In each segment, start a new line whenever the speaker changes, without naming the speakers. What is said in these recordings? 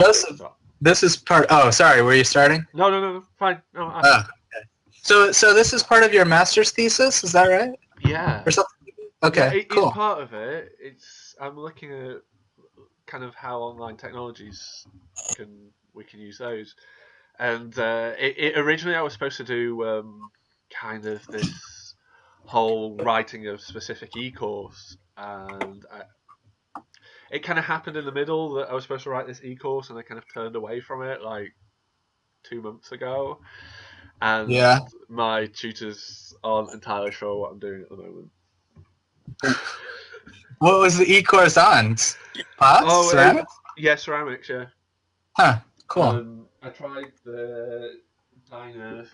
This,
So,
this is part. Oh, sorry. Were you starting?
no, fine. No,
Oh, okay. So this is part of your master's thesis. Is that right?
yeah,
Or something?
yeah.
Okay.
It's
Cool.
part of it. I'm looking at kind of how online technologies we can use those. And originally I was supposed to do kind of this whole writing of specific e-course, and it kind of happened in the middle that I was supposed to write this e-course, and I kind of turned away from it like 2 months ago, and
Yeah.
my tutors aren't entirely sure what I'm doing at the moment.
What was the e-course on? Pots?
Oh,
Ceramics?
yeah, ceramics, yeah.
Huh. Cool.
I tried the Diner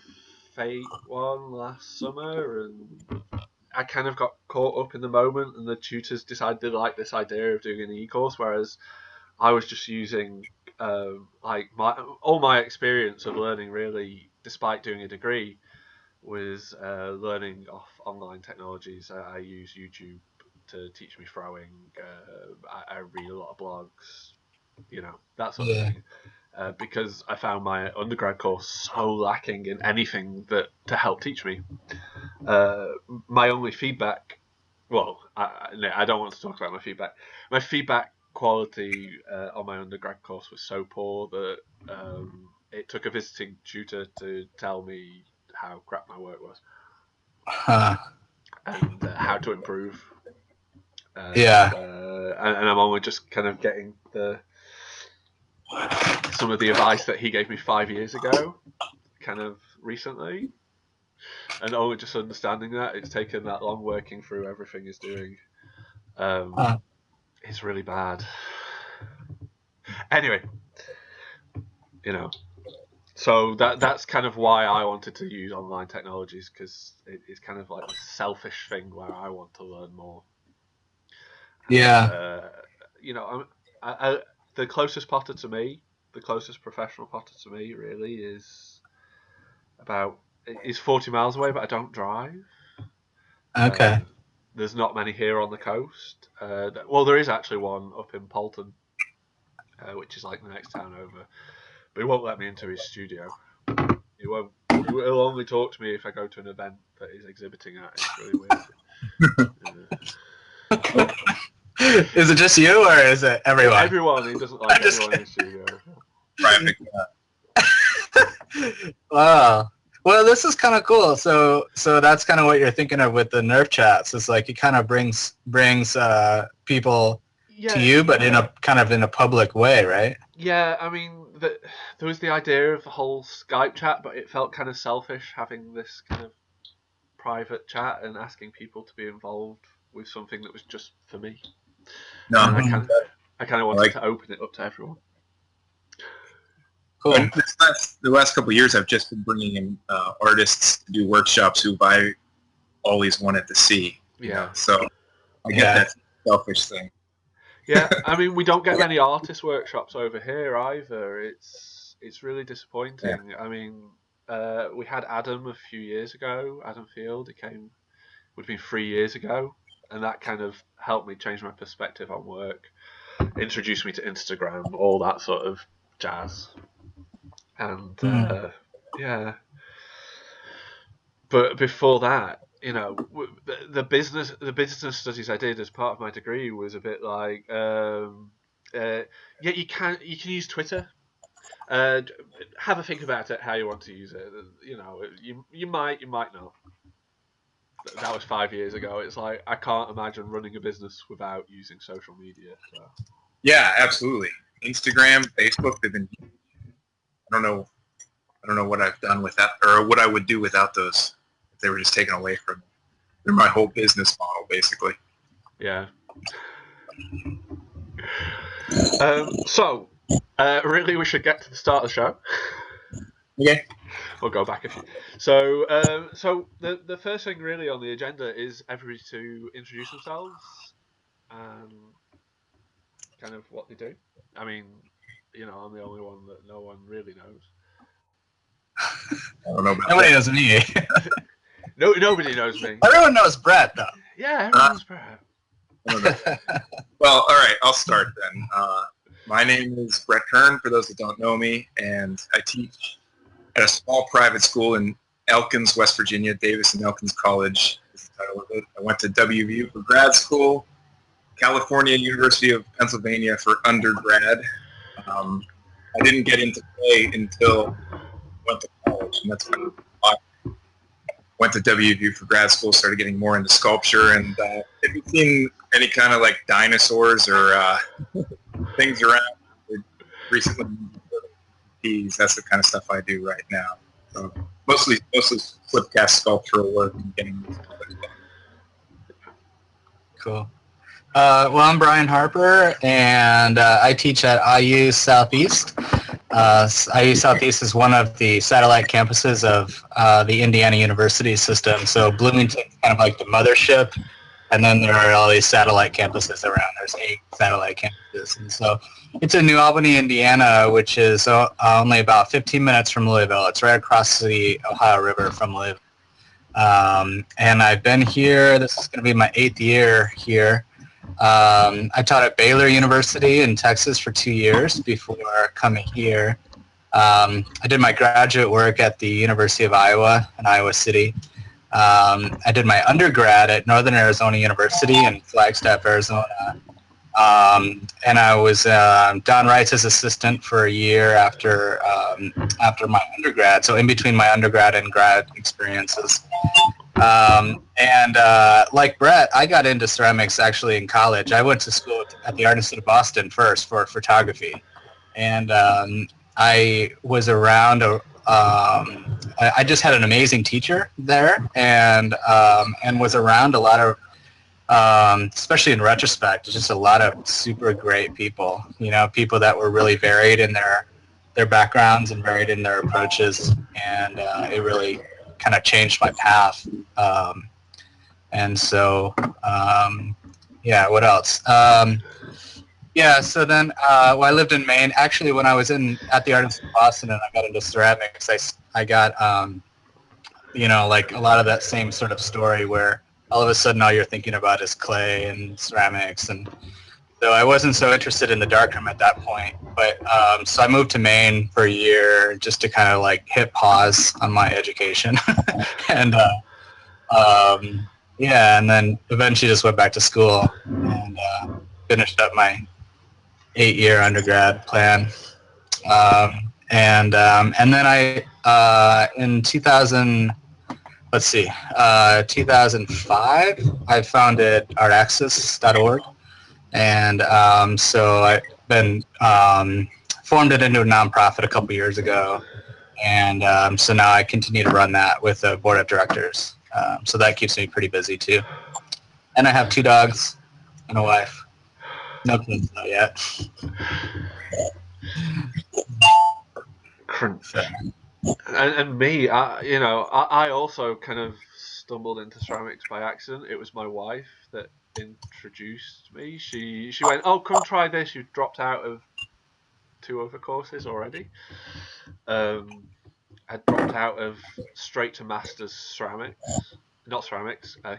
Fate one last summer, and I kind of got caught up in the moment, and the tutors decided they liked this idea of doing an e-course, whereas I was just using like all my experience of learning, really, despite doing a degree, was learning off online technologies. I use YouTube to teach me throwing. I read a lot of blogs, that sort of
Yeah.
thing. Because I found my undergrad course so lacking in anything that to help teach me. Uh, my only feedback, well, I don't want to talk about my feedback. My feedback quality on my undergrad course was so poor that it took a visiting tutor to tell me how crap my work was
Huh.
and how to improve.
Yeah.
And I'm only just kind of getting some of the advice that he gave me 5 years ago, kind of recently, and only just understanding that it's taken that long working through everything he's doing.
Huh.
It's really bad. Anyway, you know, so that's kind of why I wanted to use online technologies, because it's kind of like this selfish thing where I want to learn more. And
Yeah.
I, the closest potter to me, the closest professional potter to me, really is 40 miles away, but I don't drive.
Okay.
There's not many here on the coast. Well, there is actually one up in Polton, which is like the next town over. But he won't let me into his studio. He won't. He'll only talk to me if I go to an event that he's exhibiting at. It's really weird.
Is it just you, or is it everyone?
Everyone. He doesn't like
just
everyone in his studio.
Private.
Wow. Well, this is kind of cool. So that's kind of what you're thinking of with the Nurph chats. It's like it kind of brings people to you, but in a public way, right?
Yeah, I mean, there was the idea of the whole Skype chat, but it felt kind of selfish having this kind of private chat and asking people to be involved with something that was just for me.
No,
And I kind of wanted to open it up to everyone.
Cool.
And the last couple of years, I've just been bringing in artists to do workshops who I always wanted to see.
Yeah.
So I get that selfish thing.
Yeah, I mean, we don't get many artist workshops over here either. It's really disappointing. Yeah. I mean, we had Adam a few years ago. Adam Field, it would have been 3 years ago, and that kind of helped me change my perspective on work, introduced me to Instagram, all that sort of jazz. And yeah, but before that, the business studies I did as part of my degree was a bit like, yeah, you can use Twitter. Have a think about it, how you want to use it. You might not. That was 5 years ago. It's like I can't imagine running a business without using social media. So.
Yeah, absolutely. Instagram, Facebook, they've been. I don't know what I've done without, or what I would do without those if they were just taken away from me. They're my whole business model, basically.
Yeah. So, really, we should get to the start of the show.
Okay.
We'll go back a few. So the first thing really on the agenda is everybody to introduce themselves and kind of what they do. I mean, I'm the only one that no one really knows.
I don't know about
Nobody knows me.
No, nobody knows me.
Everyone knows Brett, though.
Yeah, everyone knows Brett.
Well, all right, I'll start then. My name is Brett Kern, for those that don't know me, and I teach at a small private school in Elkins, West Virginia. Davis and Elkins College is the title of it. I went to WVU for grad school, California University of Pennsylvania for undergrad. I didn't get into play until I went to college, and that's when I went to WVU for grad school, started getting more into sculpture, and if you've seen any kind of like dinosaurs or things around recently, that's the kind of stuff I do right now. So mostly flipcast sculptural work and getting these other stuff.
Cool. Well, I'm Brian Harper, and I teach at IU Southeast. IU Southeast is one of the satellite campuses of the Indiana University system. So Bloomington is kind of like the mothership, and then there are all these satellite campuses around. There's 8 satellite campuses. And so it's in New Albany, Indiana, which is only about 15 minutes from Louisville. It's right across the Ohio River from Louisville. And I've been here. This is going to be my 8th year here. I taught at Baylor University in Texas for 2 years before coming here. I did my graduate work at the University of Iowa in Iowa City. I did my undergrad at Northern Arizona University in Flagstaff, Arizona. And I was Don Wright's assistant for a year after my undergrad, so in between my undergrad and grad experiences. Like Brett, I got into ceramics actually in college. I went to school at the Art Institute of Boston first for photography, and I was around. I just had an amazing teacher there, and was around a lot of, especially in retrospect, just a lot of super great people. You know, people that were really varied in their backgrounds and varied in their approaches, and it really kind of changed my path. What else? So then I lived in Maine. Actually, when I was at the Art Institute of Boston and I got into ceramics, I got, like a lot of that same sort of story where all of a sudden all you're thinking about is clay and ceramics. And so I wasn't so interested in the darkroom at that point. But so I moved to Maine for a year just to kind of like hit pause on my education. And and then eventually just went back to school and finished up my 8-year undergrad plan. And then I in 2005, I founded artaxis.org. And so I've been formed it into a nonprofit a couple years ago. And so now I continue to run that with a board of directors. So that keeps me pretty busy too. And I have 2 dogs and a wife. No kids though yet.
Crunch. And me, I also kind of stumbled into ceramics by accident. It was my wife that introduced me. She went, "Oh, come try this. You've dropped out of 2 other courses already." I dropped out of straight to masters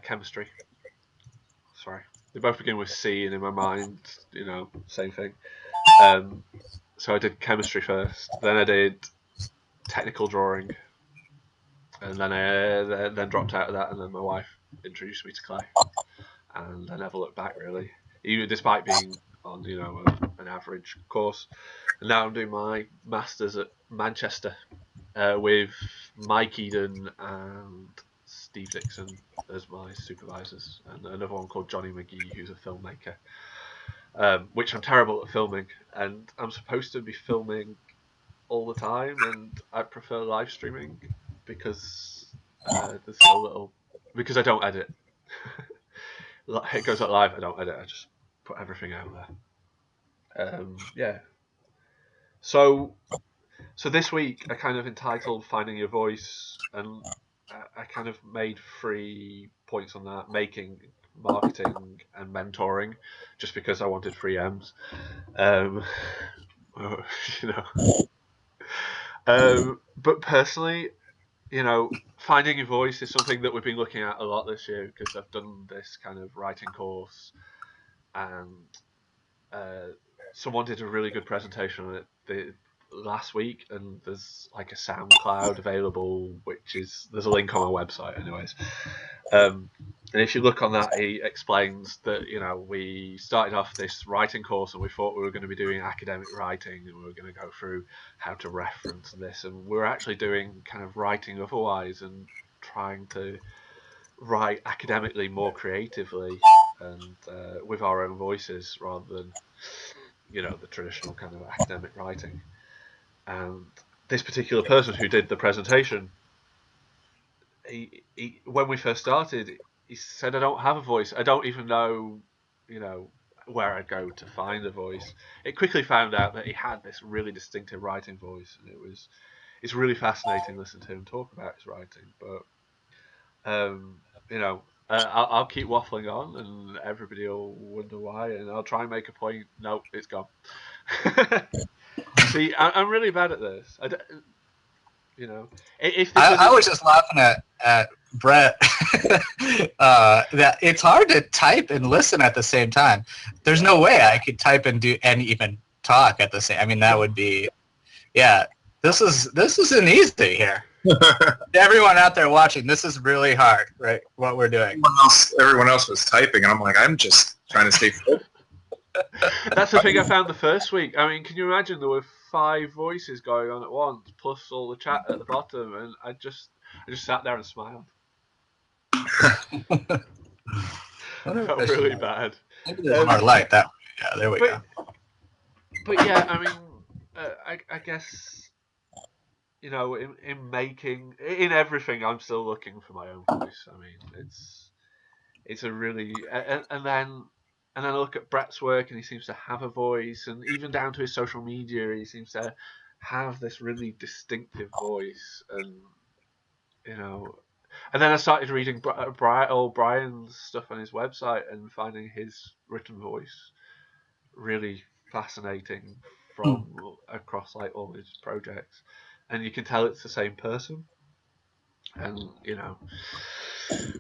chemistry. Sorry, they both begin with C, and in my mind, same thing. So I did chemistry first, then I did technical drawing, and then I then dropped out of that, and then my wife introduced me to clay, and I never looked back really, even despite being on an average course. And now I'm doing my masters at Manchester with Mike Eden and Steve Dixon as my supervisors, and another one called Johnny McGee, who's a filmmaker, which I'm terrible at filming, and I'm supposed to be filming all the time, and I prefer live streaming because there's so little, because I don't edit. It goes out live, I don't edit, I just put everything out there. So this week I kind of entitled Finding Your Voice, and I kind of made 3 points on that: making, marketing, and mentoring, just because I wanted 3 M's. But personally, finding your voice is something that we've been looking at a lot this year, because I've done this kind of writing course, and someone did a really good presentation on it last week, and there's like a SoundCloud available, there's a link on our website, anyways. And if you look on that, he explains that, we started off this writing course and we thought we were going to be doing academic writing and we were going to go through how to reference this, and we're actually doing kind of writing otherwise and trying to write academically more creatively and with our own voices rather than, the traditional kind of academic writing. And this particular person who did the presentation, he when we first started, he said, I don't have a voice. I don't even know, where I'd go to find a voice. It quickly found out that he had this really distinctive writing voice, and it's really fascinating to listen to him talk about his writing. But, I'll keep waffling on, and everybody will wonder why, and I'll try and make a point. Nope, it's gone. See, I'm really bad at this.
I was just laughing at Brett that it's hard to type and listen at the same time. There's no way I could type and even talk at the same. I mean, that would be, yeah. This isn't easy here. Everyone out there watching, this is really hard, right? What we're doing.
Everyone else was typing, and I'm like, I'm just trying to stay fit.
That's the thing I found the first week. I mean, can you imagine there were 5 voices going on at once, plus all the chat at the bottom, and I just sat there and smiled. Felt really bad.
Maybe there's more light that way. Yeah, there we go.
But yeah, I mean, I guess, in everything, I'm still looking for my own voice. I mean, it's a really, and then I look at Brett's work, and he seems to have a voice, and even down to his social media, he seems to have this really distinctive voice, and and then I started reading Brian's stuff on his website and finding his written voice really fascinating from across like all his projects, and you can tell it's the same person. And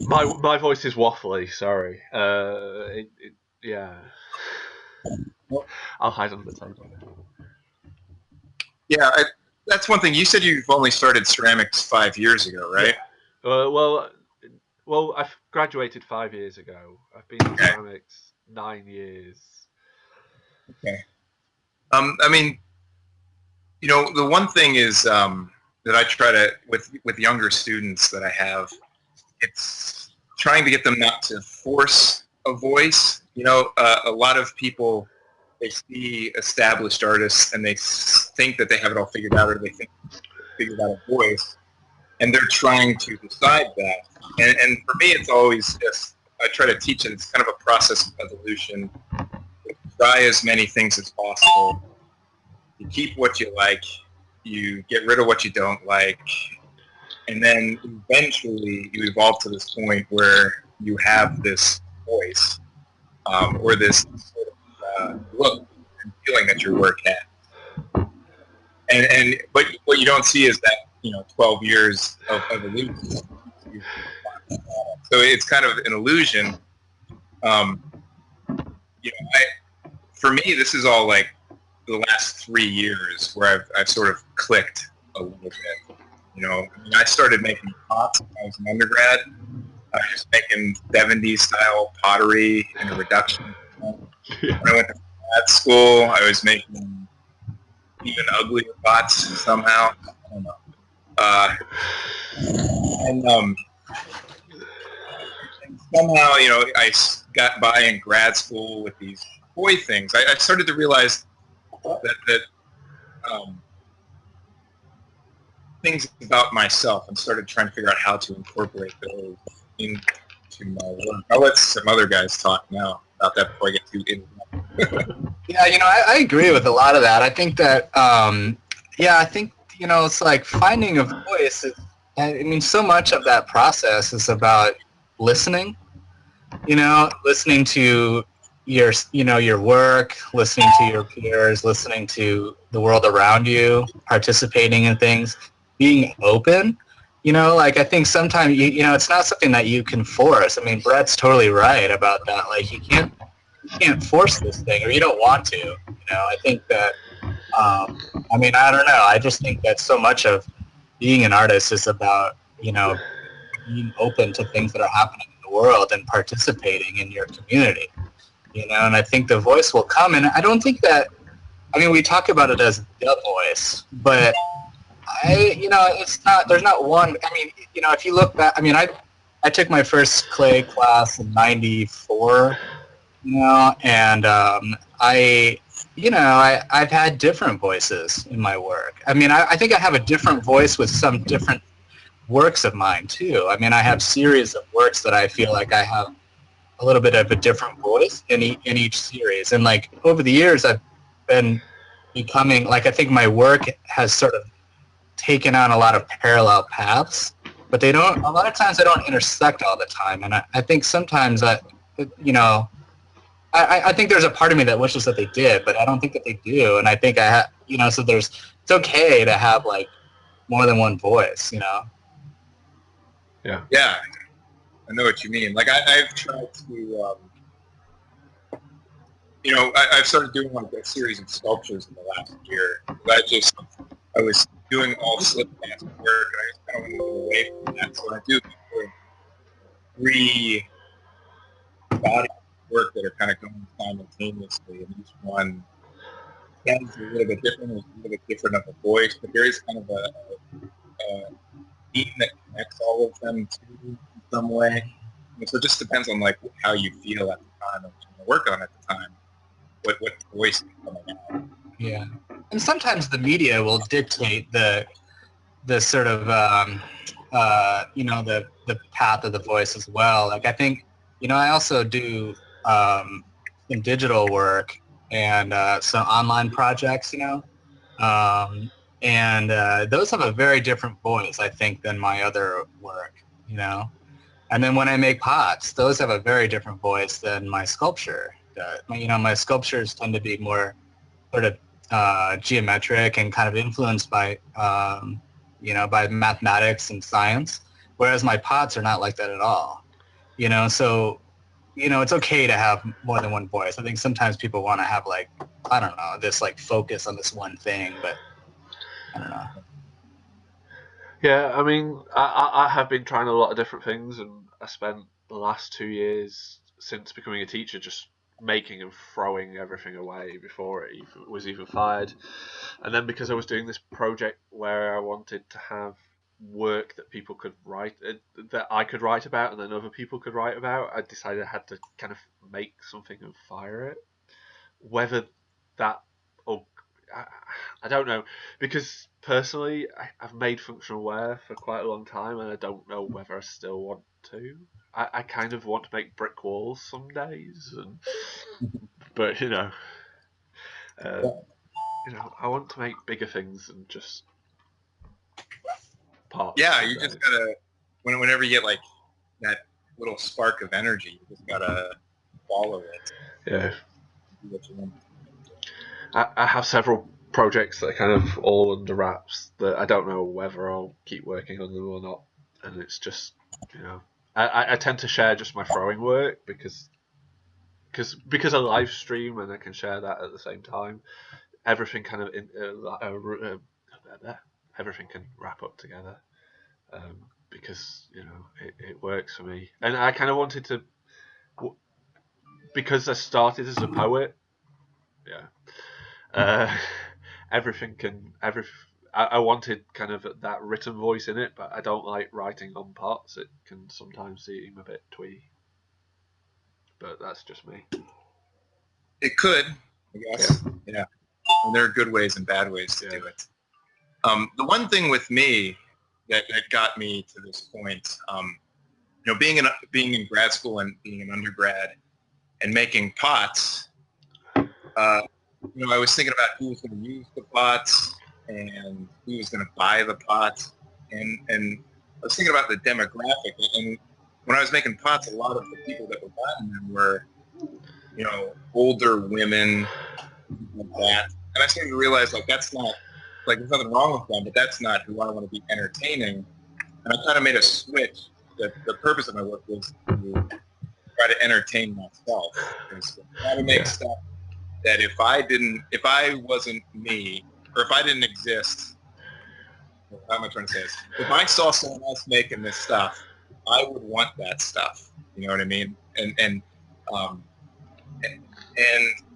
my voice is waffly. Sorry. Yeah. I'll hide under the table.
Yeah, that's one thing. You said you've only started ceramics 5 years ago, right?
Yeah. Well, I graduated 5 years ago. I've been in ceramics 9 years.
Okay. I mean, the one thing is that I try to with younger students that I have, it's trying to get them not to force a voice. A lot of people, they see established artists and they think that they have it all figured out, or they think they figured out a voice, and they're trying to decide that. And for me, it's always just, I try to teach it. It's kind of a process of evolution. Try as many things as possible. You keep what you like. You get rid of what you don't like. And then eventually you evolve to this point where you have this voice, or this sort of look and feeling that your work has. But what you don't see is that 12 years of evolution. So it's kind of an illusion. For me, this is all like the last 3 years where I've sort of clicked a little bit. I started making pots when I was an undergrad. I was just making 70s style pottery in a reduction.
Yeah.
When I went to grad school, I was making even uglier pots somehow. I don't know. And somehow, I got by in grad school with these toy things. I started to realize that things about myself, and started trying to figure out how to incorporate those into my work. I'll let some other guys talk now about that before I get too in.
Yeah, I agree with a lot of that. I think that, it's like finding a voice. So much of that process is about listening. Listening to your work, listening to your peers, listening to the world around you, participating in things, being open. I think sometimes, it's not something that you can force. I mean, Brett's totally right about that. Like, you can't force this thing, or you don't want to. You know, I think that. I mean, I don't know. I just think that so much of being an artist is about, you know, being open to things that are happening in the world and participating in your community. You know, and I think the voice will come. And I don't think that. I mean, we talk about it as the voice, but it's not. There's not one. I mean, you know, if you look back, I mean, I took my first clay class in '94. You know, and I've had different voices in my work. I mean, I think I have a different voice with some different works of mine too. I mean, I have series of works that I feel like I have a little bit of a different voice in each series. And like over the years, I've been becoming like, I think my work has sort of taken on a lot of parallel paths, but a lot of times they don't intersect all the time. And I think sometimes you know, I think there's a part of me that wishes that they did, but I don't think that they do. And I think so it's okay to have like more than one voice, you know?
Yeah.
Yeah, I know what you mean. Like I've tried to, I've started doing like a series of sculptures in the last year. I was doing all slip mask work, and I just kind of wanted to get away from that. So I do three body work that are kind of going simultaneously, and each one is a little bit different. There's a little bit different of a voice, but there is kind of a theme that connects all of them too in some way. And so it just depends on like how you feel at the time and what you work on at the time. What voice is coming out.
Yeah. And sometimes the media will dictate the sort of the path of the voice as well. Like I think, I also do some digital work and some online projects, and those have a very different voice, I think, than my other work, And then when I make pots, those have a very different voice than my sculpture does. My sculptures tend to be more sort of geometric and kind of influenced by by mathematics and science, whereas my pots are not like that at all. So it's okay to have more than one voice. I think sometimes people want to have like, I don't know, this like focus on this one thing, but I don't know.
Yeah, I mean, I have been trying a lot of different things, and I spent the last 2 years since becoming a teacher just making and throwing everything away before it was even fired. And then because I was doing this project where I wanted to have work that people could write, that I could write about and then other people could write about, I decided I had to kind of make something and fire it. Whether that, or I don't know, because personally I've made functional wear for quite a long time and I don't know whether I still want to. I kind of want to make brick walls some days, but I want to make bigger things than just parts.
Yeah, you just gotta, whenever you get like that little spark of energy, you just gotta follow it.
Yeah.
Do what you want.
I have several projects that are kind of all under wraps that I don't know whether I'll keep working on them or not, and it's just I tend to share just my throwing work because I live stream and I can share that at the same time. Everything kind of everything can wrap up together because it works for me, and I kind of wanted to, because I started as a poet. Yeah. I wanted kind of that written voice in it, but I don't like writing on parts. It can sometimes seem a bit twee, but that's just me.
It could, I guess. Yeah. And there are good ways and bad ways to do it. The one thing with me that got me to this point, being in grad school and being an undergrad and making pots, I was thinking about who was going to use the pots and who was going to buy the pots, and I was thinking about the demographic. And when I was making pots, a lot of the people that were buying them were, older women, like that. And I started to realize like that's not, like, there's nothing wrong with them, but that's not who I want to be entertaining. And I kind of made a switch. That the purpose of my work was to try to entertain myself. Because I gotta make stuff that if I wasn't me, or if I didn't exist, how am I trying to say this? If I saw someone else making this stuff, I would want that stuff. You know what I mean? Um, and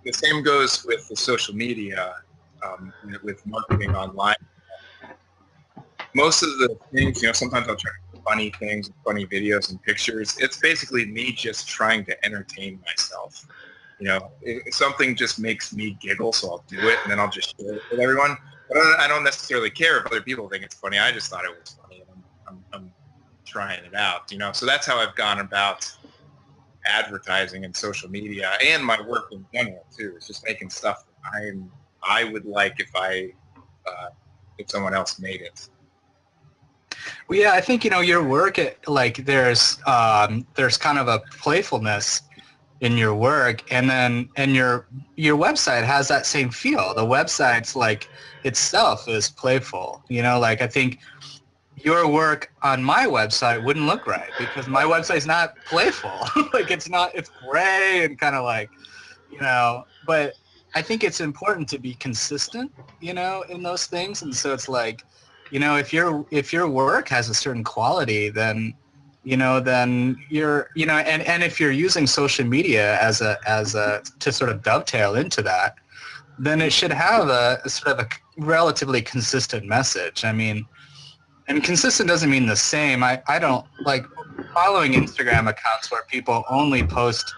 the same goes with the social media, with marketing online. Most of the things, sometimes I'll try funny things, funny videos and pictures. It's basically me just trying to entertain myself. If something just makes me giggle, so I'll do it, and then I'll just share it with everyone. But I don't necessarily care if other people think it's funny. I just thought it was funny, and I'm trying it out. So that's how I've gone about advertising and social media, and my work in general too. It's just making stuff that I would like if someone else made it.
Well, yeah, I think your work, there's kind of a playfulness in your work, and your website has that same feel. The website's itself is playful. I think your work on my website wouldn't look right because my website's not playful. It's gray and kind of but I think it's important to be consistent, in those things. And so it's if your work has a certain quality, then then you're, and if you're using social media as a to sort of dovetail into that, then it should have a sort of a relatively consistent message. I mean, and consistent doesn't mean the same. I don't like following Instagram accounts where people only post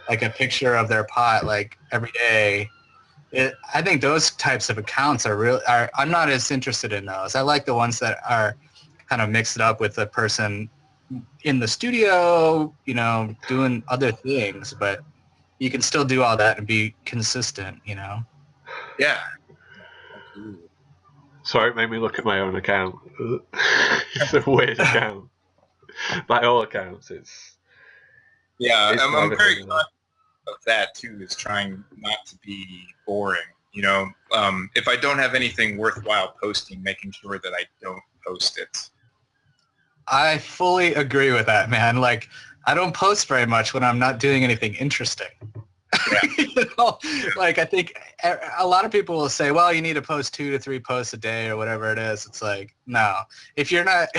a picture of their pot every day. I think those types of accounts I'm not as interested in those. I like the ones that are kind of mixed up with the person in the studio, doing other things, but you can still do all that and be consistent,
Yeah. Absolutely.
Sorry, it made me look at my own account. It's a weird account. By all accounts, it's...
Yeah, I'm very conscious of that, too, is trying not to be boring. If I don't have anything worthwhile posting, making sure that I don't post it.
I fully agree with that, man. I don't post very much when I'm not doing anything interesting. Yeah. I think a lot of people will say, well, you need to post 2 to 3 posts a day or whatever it is. It's no. If you're not,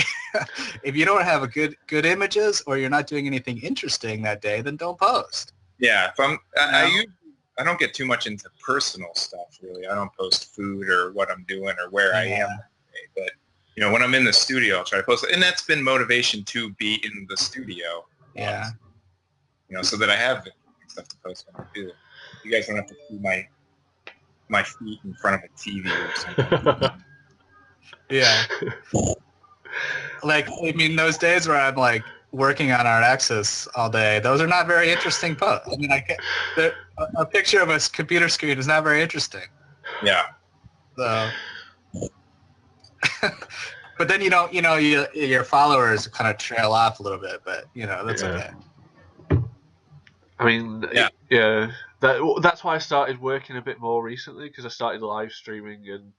if you don't have good images or you're not doing anything interesting that day, then don't post.
Yeah, I don't get too much into personal stuff, really. I don't post food or what I'm doing or where I am. But when I'm in the studio, I'll try to post it. And that's been motivation to be in the studio.
Yeah.
So that I have stuff to post when I do. You guys don't have to see my feet in front of a TV or something.
Yeah. Those days where I'm working on our Axis all day, those are not very interesting posts. I mean, a picture of a computer screen is not very interesting.
Yeah.
So, but then your followers kind of trail off a little bit, but that's okay.
I mean, yeah. That's why I started working a bit more recently, because I started live streaming and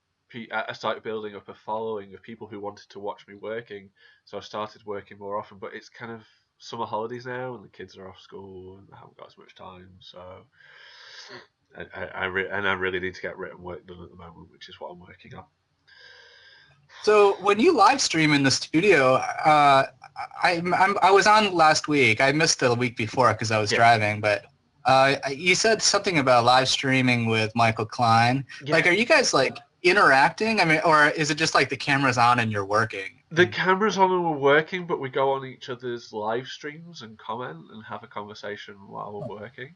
I started building up a following of people who wanted to watch me working. So I started working more often, but it's kind of summer holidays now and the kids are off school and I haven't got as much time. So I really need to get written work done at the moment, which is what I'm working on.
So when you live stream in the studio, I was on last week. I missed the week before because I was driving, but you said something about live streaming with Michael Klein. Yeah. Are you guys interacting? I mean, or is it just the camera's on and you're working?
The camera's on and we're working, but we go on each other's live streams and comment and have a conversation while we're working.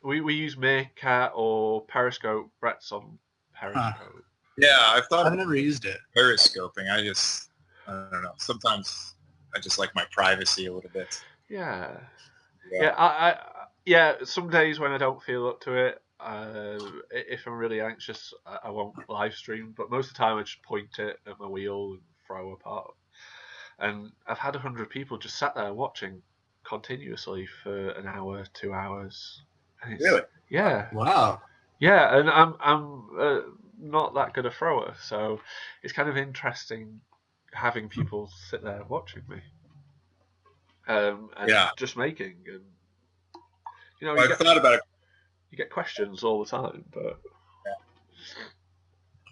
We use Meerkat or Periscope. Brett's on Periscope.
Huh. Yeah, I've
never used it.
Periscoping. I don't know. Sometimes I just like my privacy a little bit.
Yeah. Yeah. Some days when I don't feel up to it, if I'm really anxious, I won't live stream. But most of the time, I just point it at my wheel and throw a pot. And I've had 100 people just sat there watching continuously for an hour, 2 hours. And
really?
Yeah.
Wow.
Yeah, and I'm not that good a thrower, so it's kind of interesting having people sit there watching me, and just making, and You know,
I've thought about it.
You get questions all the time, but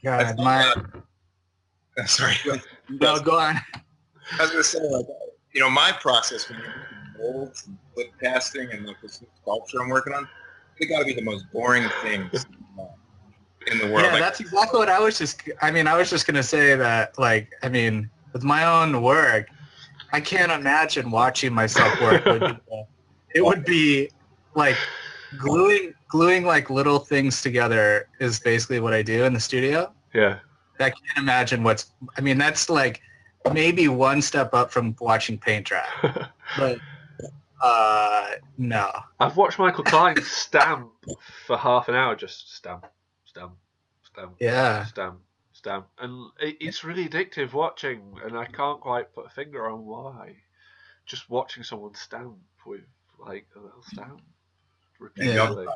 God,
sorry.
No, go on.
I was gonna say, like, my process when you're making molds and flip casting and like this sculpture I'm working on, they got to be the most boring things in the world.
Yeah, that's exactly what I was just. I mean, I was just gonna say that. Like, I mean, with my own work, I can't imagine watching myself work. It would be like gluing like little things together is basically what I do in the studio.
yeah.
I can't imagine what's. I mean, that's like maybe one step up from watching paint dry. But no.
I've watched Michael Klein stamp for half an hour, just stamp, stamp, stamp,
Yeah.
stamp, stamp, and it's really addictive watching, and I can't quite put a finger on why. Just watching someone stamp with like a little stamp repeatedly.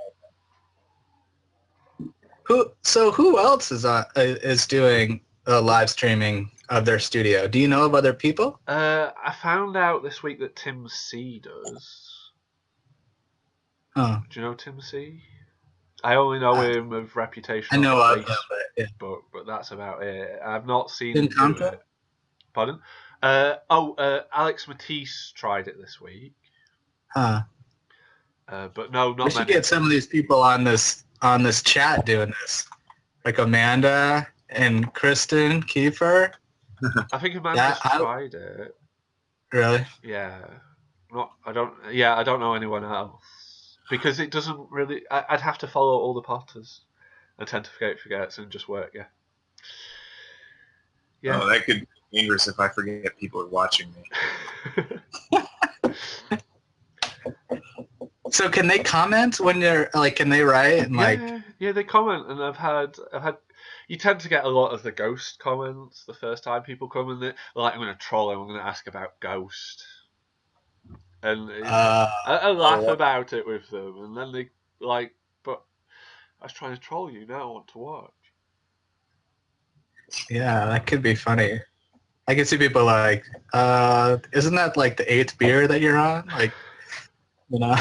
Who else is doing live streaming of their studio? Do you know of other people?
I found out this week that Tim C does.
Oh.
Do you know Tim C? I only know him of reputation.
I know
on
of him,
but that's about it. I've not seen
him do
it. Pardon? Alex Matisse tried it this week.
Huh.
But no, not
we should
many.
get some of these people on this chat doing this, like Amanda and Kristen Kiefer.
I think Amanda's tried it.
Really?
Yeah. I don't know anyone else because it doesn't really. I'd have to follow all the potters. I tend to forget and just work. Yeah.
Yeah. Oh, that could be dangerous if I forget people are watching me.
So can they comment when you're like? Can they write and
Yeah, they comment, and I've had. You tend to get a lot of the ghost comments the first time people come, and they're like, "I'm going to troll him. I'm going to ask about Ghost," and I laugh about it with them, and then they like, "But I was trying to troll you. Now I want to watch."
Yeah, that could be funny. I can see people like, "Isn't that like the 8th beer that you're on?" Like, you know.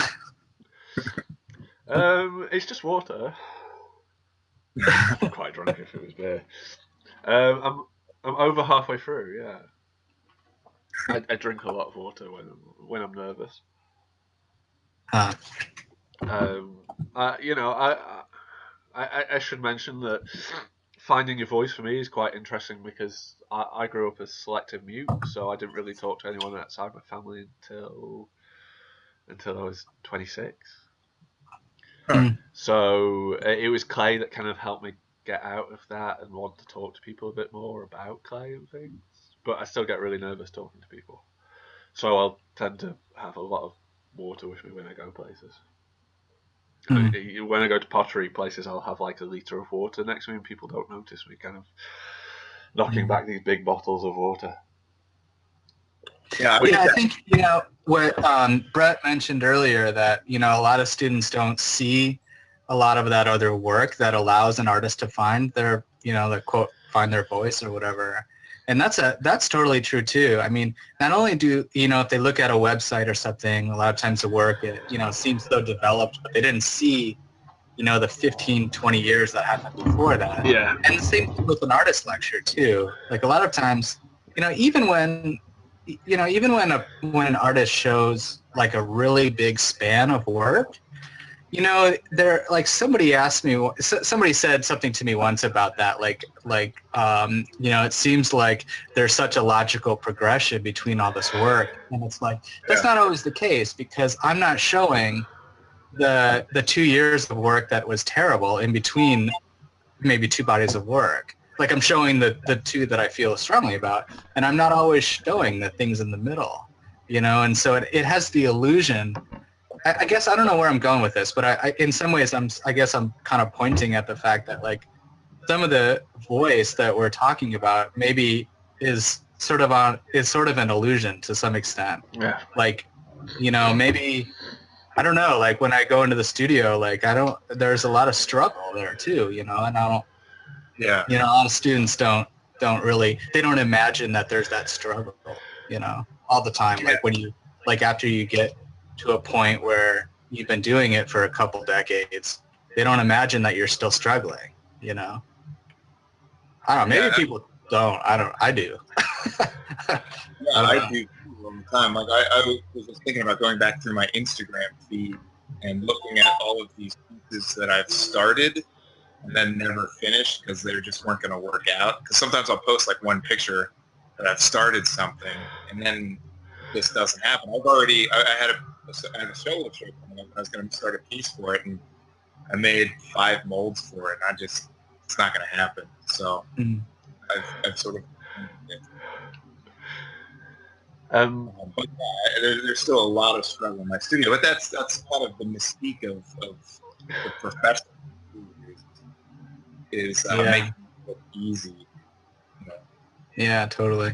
It's just water. I'm quite drunk if it was beer. I'm over halfway through. Yeah, I drink a lot of water when I'm nervous.
Huh.
I should mention that finding your voice for me is quite interesting because I grew up as selective mute, so I didn't really talk to anyone outside my family until I was 26. So it was Clay that kind of helped me get out of that and want to talk to people a bit more about Clay and things. But I still get really nervous talking to people. So I'll tend to have a lot of water with me when I go places. When I go to pottery places, I'll have like a litre of water next to me and people don't notice me kind of knocking back these big bottles of water.
Yeah, I think, what Brett mentioned earlier that, a lot of students don't see a lot of that other work that allows an artist to find their, the quote, find their voice or whatever. And that's totally true too. I mean, not only do, if they look at a website or something, a lot of times the work, seems so developed, but they didn't see, the 15, 20 years that happened before that.
Yeah.
And the same thing with an artist lecture too. Like a lot of times, even when an artist shows like a really big span of work, they're like, somebody said something to me once about that, it seems like there's such a logical progression between all this work, and it's like that's not always the case, because I'm not showing the 2 years of work that was terrible in between maybe 2 bodies of work. Like, I'm showing the 2 that I feel strongly about, and I'm not always showing the things in the middle, and so it has the illusion. I guess I don't know where I'm going with this, but I in some ways I'm kind of pointing at the fact that like some of the voice that we're talking about maybe is sort of an illusion to some extent.
Yeah.
Like, maybe, I don't know, like when I go into the studio, like there's a lot of struggle there too, and I don't.
Yeah.
A lot of students don't imagine that there's that struggle, all the time. Like when you, like after you get to a point where, you've been doing it for a couple decades, they don't imagine that you're still struggling, you know? I don't know, maybe people don't. I do.
I do all the time. Like I was just thinking about going back through my Instagram feed and looking at all of these pieces that I've started and then never finished because they just weren't going to work out. Because sometimes I'll post like one picture that I've started something and then this doesn't happen. I had a solo show coming up and I was going to start a piece for it and I made 5 molds for it and it's not going to happen. So I've sort of but there's still a lot of struggle in my studio, but that's kind of the mystique of the profession is making it look easy. You know?
Yeah, totally.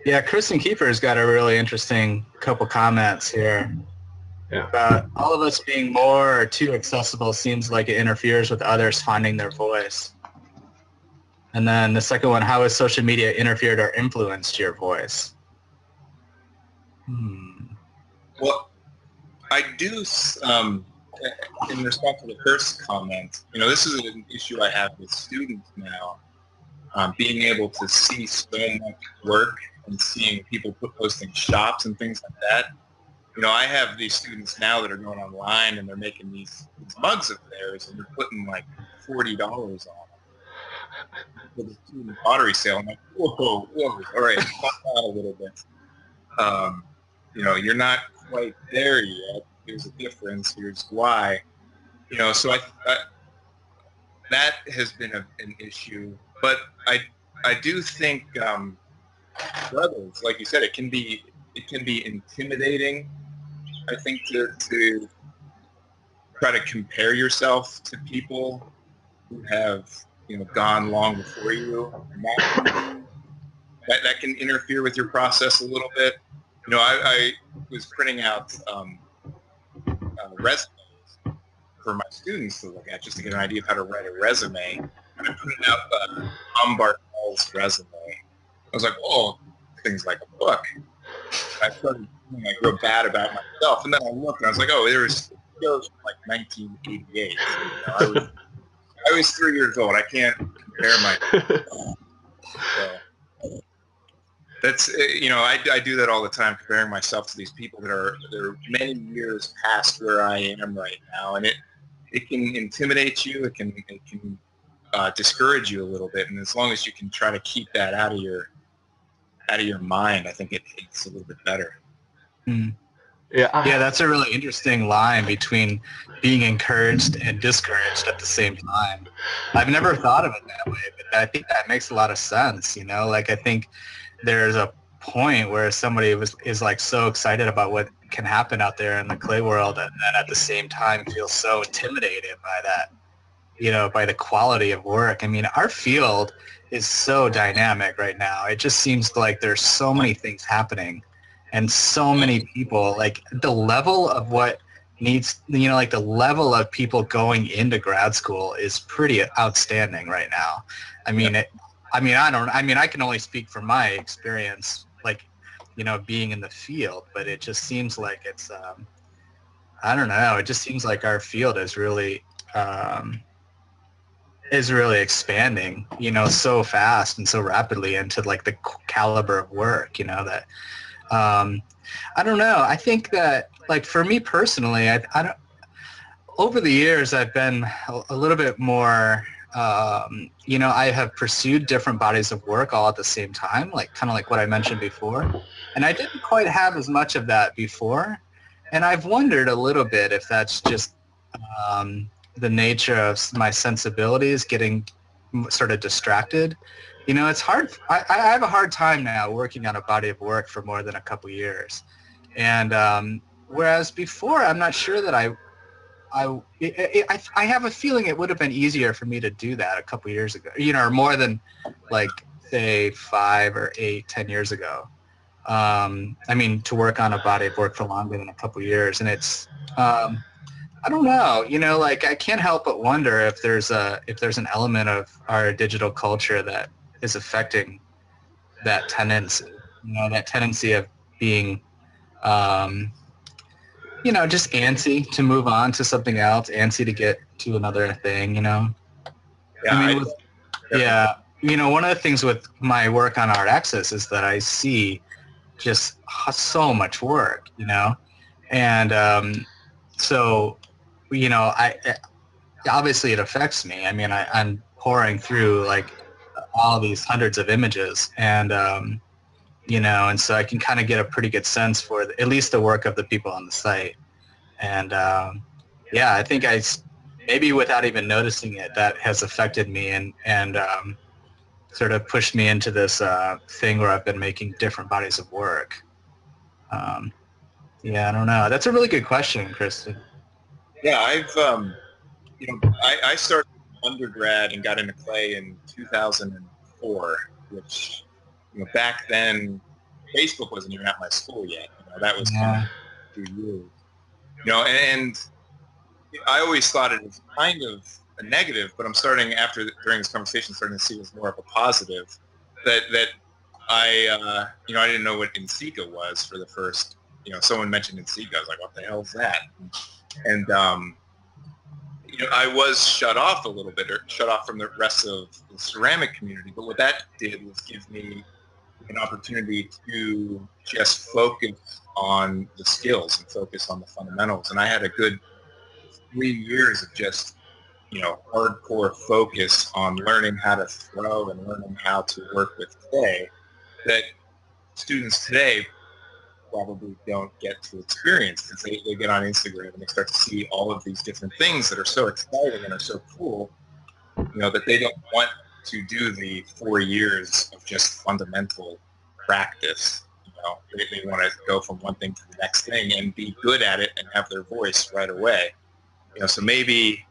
Yeah, Kristen Keeper's got a really interesting couple comments here.
Yeah.
About all of us being more or too accessible seems like it interferes with others finding their voice. And then the second one, how has social media interfered or influenced your voice?
Well, I do, in response to the first comment, this is an issue I have with students now, being able to see so much work and seeing people posting shops and things like that. I have these students now that are going online and they're making these mugs of theirs and they're putting like $40 on them for the student pottery sale. I'm like, whoa, all right, calm down a little bit. You're not quite there yet. There's a difference. Here's why. So I that has been an issue. But I do think brothers, like you said, it can be intimidating. I think to try to compare yourself to people who have gone long before you, and that can interfere with your process a little bit. I was printing out resumes for my students to look at just to get an idea of how to write a resume. And I printed out Tom Bartell's resume. I was like, oh, things like a book. I started feeling like real bad about myself, and then I looked and I was like, oh, there was shows from like 1988. I was 3 years old. I can't compare myself. So, that's I do that all the time, comparing myself to these people that are many years past where I am right now, and it can intimidate you. It can discourage you a little bit, and as long as you can try to keep that out of your mind, I think it's a little bit better.
Yeah, that's a really interesting line between being encouraged and discouraged at the same time. I've never thought of it that way, but I think that makes a lot of sense. Like I think there's a point where somebody is like so excited about what can happen out there in the clay world, and then at the same time feels so intimidated by that, by the quality of work. I mean, our field is so dynamic right now. It just seems like there's so many things happening and so many people, like the level of what needs, like the level of people going into grad school is pretty outstanding right now. I mean, I can only speak from my experience, like, being in the field, but it just seems like it's, I don't know. It just seems like our field is really expanding, so fast and so rapidly into like the caliber of work, that, I don't know. I think that, like, for me personally, I don't, over the years, I've been a little bit more, I have pursued different bodies of work all at the same time, like kind of like what I mentioned before. And I didn't quite have as much of that before. And I've wondered a little bit if that's just the nature of my sensibilities getting sort of distracted. It's hard. I have a hard time now working on a body of work for more than a couple years. And whereas before, I'm not sure that I have a feeling it would have been easier for me to do that a couple years ago, or more than like, say, 5 or 8, 10 years ago. To work on a body of work for longer than a couple years. And it's, I don't know, like I can't help but wonder if there's an element of our digital culture that is affecting that tendency, that tendency of being, just antsy to move on to something else, antsy to get to another thing,
Yeah,
I mean, one of the things with my work on Art Access is that I see just so much work, and so, I obviously it affects me. I mean, I'm pouring through like all these hundreds of images, and and so I can kind of get a pretty good sense for at least the work of the people on the site. And I think maybe without even noticing it, that has affected me and sort of pushed me into this thing where I've been making different bodies of work. I don't know. That's a really good question, Kristen.
Yeah, I've I started undergrad and got into clay in 2004, which back then Facebook wasn't even at my school yet. That was coming 2 years. And I always thought it was kind of a negative, but I'm starting during this conversation starting to see it as more of a positive. That I I didn't know what NSECA was for the first. Someone mentioned NSECA. I was like, what the hell is that? And I was shut off a little bit, or shut off from the rest of the ceramic community. But what that did was give me an opportunity to just focus on the skills and focus on the fundamentals. And I had a good 3 years of just, hardcore focus on learning how to throw and learning how to work with clay that students today probably don't get to experience, because they get on Instagram and they start to see all of these different things that are so exciting and are so cool, that they don't want to do the 4 years of just fundamental practice. They want to go from one thing to the next thing and be good at it and have their voice right away. So maybe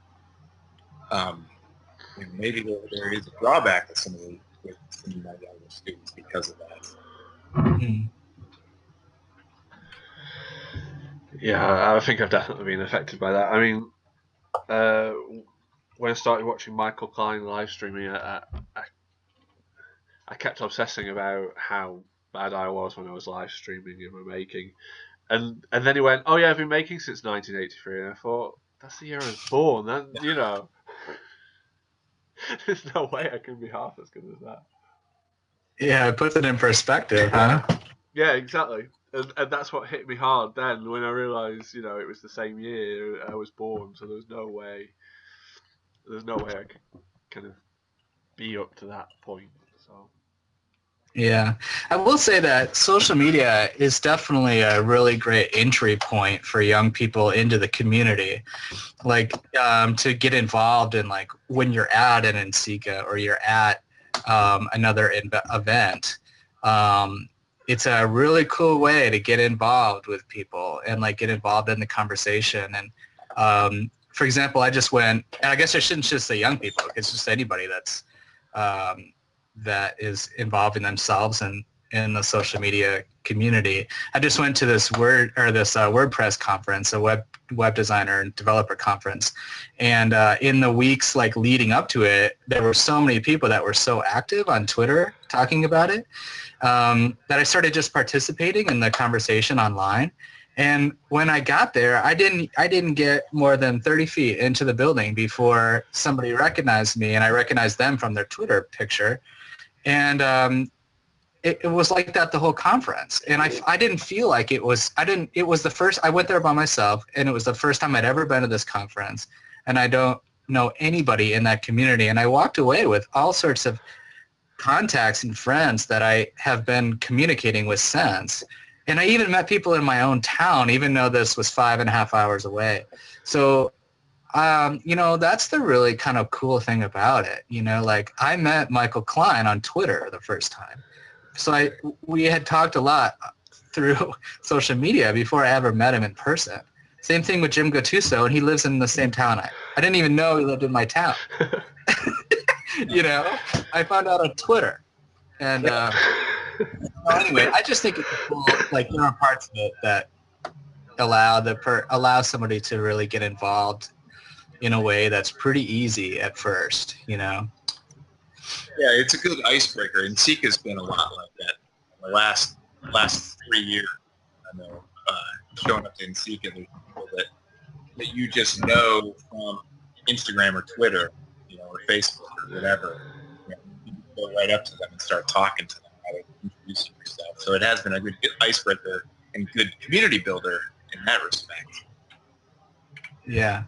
maybe there is a drawback with some of my younger students because of that.
Mm-hmm.
Yeah, I think I've definitely been affected by that. I mean, when I started watching Michael Klein live streaming, I kept obsessing about how bad I was when I was live streaming and my making. And then he went, "Oh yeah, I've been making since 1983," and I thought, "That's the year I was born." Then there's no way I can be half as good as that.
Yeah, it puts it in perspective, huh?
Yeah, exactly. And that's what hit me hard then when I realised, it was the same year I was born, so there's no way I could kind of be up to that point. So.
Yeah, I will say that social media is definitely a really great entry point for young people into the community. Like to get involved in, like, when you're at an NSECA or you're at another event. It's a really cool way to get involved with people and like get involved in the conversation. And for example, I just went, and I guess I shouldn't just say young people, it's just anybody that's that is involving themselves in the social media community. I just went to this WordPress conference, a web designer and developer conference, and in the weeks like leading up to it, there were so many people that were so active on Twitter talking about it that I started just participating in the conversation online. And when I got there, I didn't get more than 30 feet into the building before somebody recognized me, and I recognized them from their Twitter picture. And it was like that the whole conference. And I didn't feel like it was the first, I went there by myself, and it was the first time I'd ever been to this conference, and I don't know anybody in that community. And I walked away with all sorts of contacts and friends that I have been communicating with since. And I even met people in my own town, even though this was 5.5 hours away. So that's the really kind of cool thing about it. Like, I met Michael Klein on Twitter the first time. So we had talked a lot through social media before I ever met him in person. Same thing with Jim Gattuso, and he lives in the same town. I didn't even know he lived in my town. I found out on Twitter. And anyway, I just think it's cool. Like, there are parts of it that allow somebody to really get involved in a way that's pretty easy at first.
Yeah, it's a good icebreaker, and Seeka's been a lot like that in the last 3 years. I know showing up in Seek, and there's people that you just know from Instagram or Twitter, or Facebook or whatever. You go right up to them and start talking to them, introducing yourself. So it has been a good icebreaker and good community builder in that respect.
Yeah.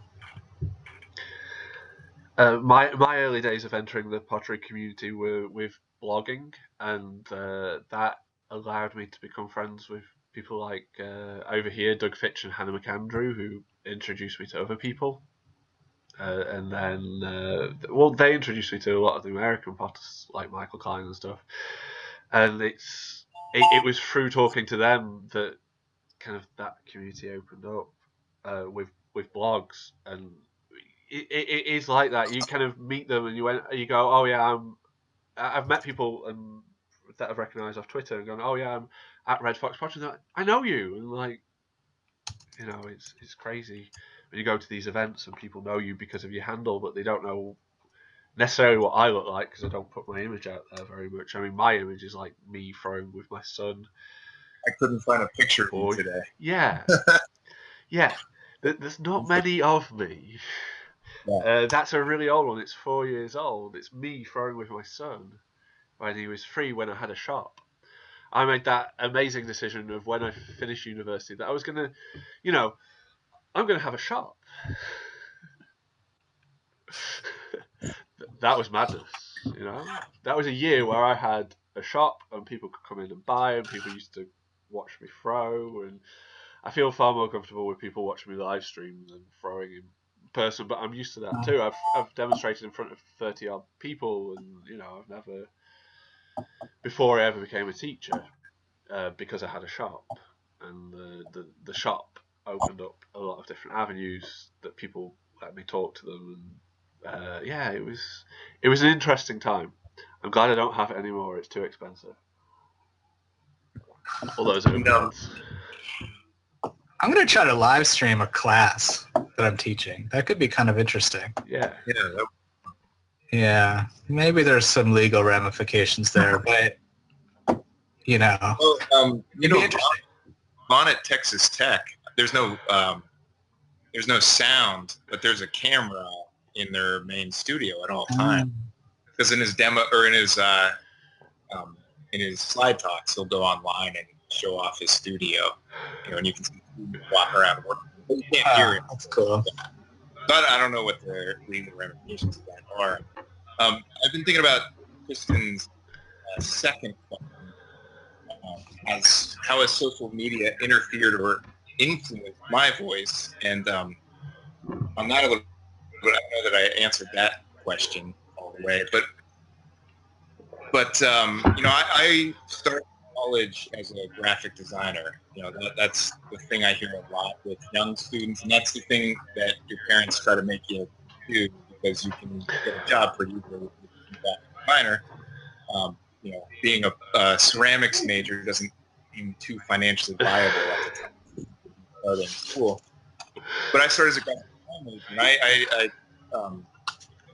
My early days of entering the pottery community were with blogging, and that allowed me to become friends with people like over here, Doug Fitch and Hannah McAndrew, who introduced me to other people. And then, they introduced me to a lot of the American potters like Michael Klein and stuff. And it was through talking to them that kind of that community opened up with blogs, and it is like that. You kind of meet them and you go, oh yeah, I've met people and that I've recognised off Twitter and gone, oh yeah, I'm at Red Fox Pottery. Like, I know you, and like, it's crazy when you go to these events and people know you because of your handle, but they don't know necessarily what I look like because I don't put my image out there very much. I mean, my image is like me throwing with my son.
I couldn't find a picture of you today.
Yeah. Yeah. There's not many of me.
Yeah.
That's a really old one. It's 4 years old. It's me throwing with my son when he was 3 when I had a shop. I made that amazing decision of when I finished university that I was going to, I'm going to have a shop. That was madness, That was a year where I had a shop and people could come in and buy, and people used to watch me throw, and I feel far more comfortable with people watching me live stream than throwing in person, but I'm used to that too. I've demonstrated in front of 30 odd people, and I've never, before I ever became a teacher, because I had a shop, and the shop opened up a lot of different avenues that people let me talk to them, and it was an interesting time. I'm glad I don't have it anymore. It's too expensive. All those overheads.
I'm going to try to live stream a class that I'm teaching. That could be kind of interesting.
Yeah.
Yeah. Maybe there's some legal ramifications there, but,
Well,
it'd be interesting.
On at Texas Tech, there's no sound, but there's a camera in their main studio at all times. Because in his demo or in his slide talks, he'll go online and show off his studio, and you can see him walk around working. But you can't hear it.
That's cool.
But I don't know what the legal ramifications of that are. I've been thinking about Kristen's second question, as how has social media interfered or influenced my voice, and I'm not able to, but I don't know that I answered that question all the way, but I started college as a graphic designer. That's the thing I hear a lot with young students, and that's the thing that your parents try to make you do because you can get a job pretty easily with a graphic designer. Being a ceramics major doesn't seem too financially viable at the time starting school. But I started as a graphic design major, and I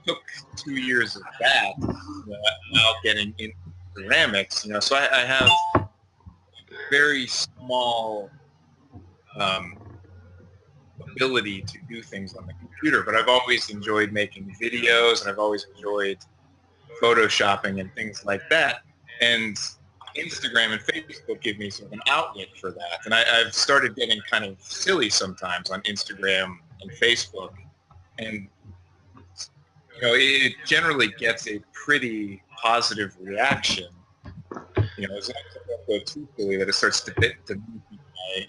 took 2 years of that while getting into ceramics. So I have very small ability to do things on the computer, but I've always enjoyed making videos, and I've always enjoyed photoshopping and things like that. And Instagram and Facebook give me sort of an outlet for that. And I've started getting kind of silly sometimes on Instagram and Facebook. And, it generally gets a pretty positive reaction. As long as I don't go too silly that it starts to my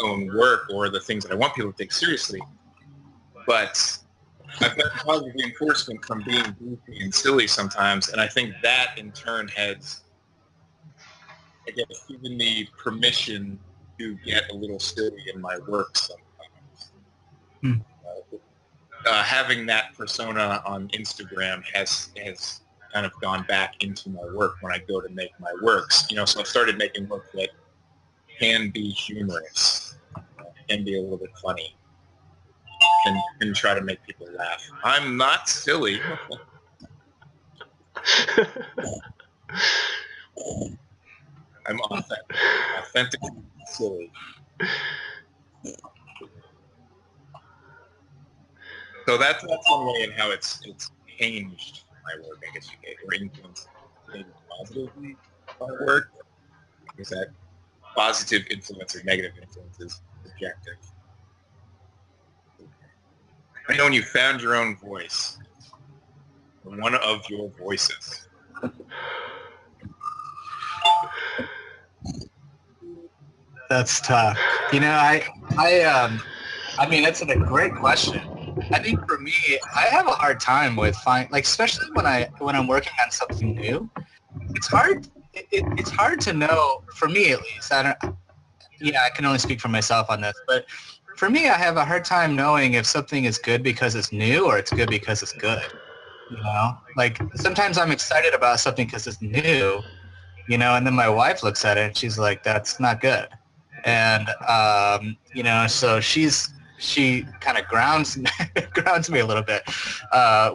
own work or the things that I want people to take seriously. But I've got positive reinforcement from being goofy and silly sometimes, and I think that in turn has, I guess, given me permission to get a little silly in my work sometimes. Having that persona on Instagram has kind of gone back into my work when I go to make my works. So I've started making work that can be humorous, can be a little bit funny, and try to make people laugh. I'm not silly. I'm authentically silly. So that's one way in how it's changed my work, I guess you could, or influenced maybe positively my work. Is that positive influence or negative influence is subjective. I know when you found your own voice, one of your voices.
That's tough. You know, I mean, that's a great question. I think for me, I have a hard time with like, especially when I'm working on something new. It's hard. It's hard to know, for me at least. I can only speak for myself on this, but for me, I have a hard time knowing if something is good because it's new or it's good because it's good. You know, like sometimes I'm excited about something because it's new, you know, and then my wife looks at it and she's like, that's not good. And, you know, so she kind of grounds me a little bit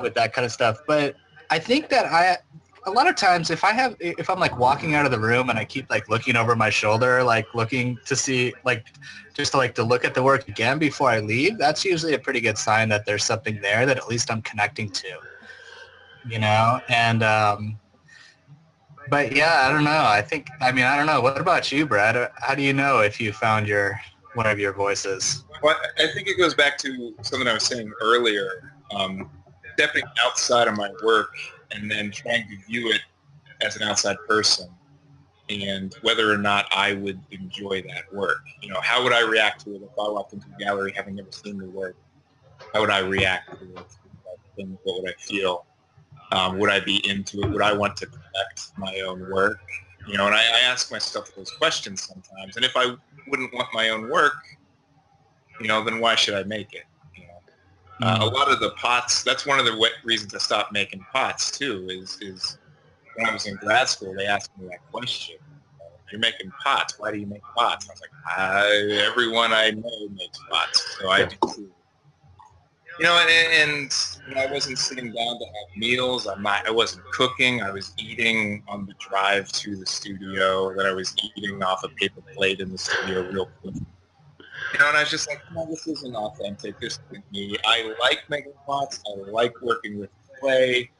with that kind of stuff. But I think that a lot of times if I'm like walking out of the room and I keep like looking over my shoulder, like looking to see, like just to look at the work again before I leave, that's usually a pretty good sign that there's something there that at least I'm connecting to, you know? And, but yeah, I don't know. I don't know. What about you, Brad? How do you know if you found one of your voices?
Well, I think it goes back to something I was saying earlier, stepping outside of my work and then trying to view it as an outside person and whether or not I would enjoy that work. You know, how would I react to it if I walked into a gallery having never seen the work? How would I react to it? And what would I feel? Would I be into it? Would I want to collect my own work? You know, and I ask myself those questions sometimes. And if I wouldn't want my own work, you know, then why should I make it? You know, a lot of the pots. That's one of the reasons I stopped making pots too. Is when I was in grad school, they asked me that question. You're making pots. Why do you make pots? I was like, everyone I know makes pots, so I do too. You know, and you know, I wasn't sitting down to have meals. I wasn't cooking. I was eating on the drive to the studio. That I was eating off a paper plate in the studio real quick. You know, and I was just like, no, this isn't authentic. This isn't me. I like making pots. I like working with clay.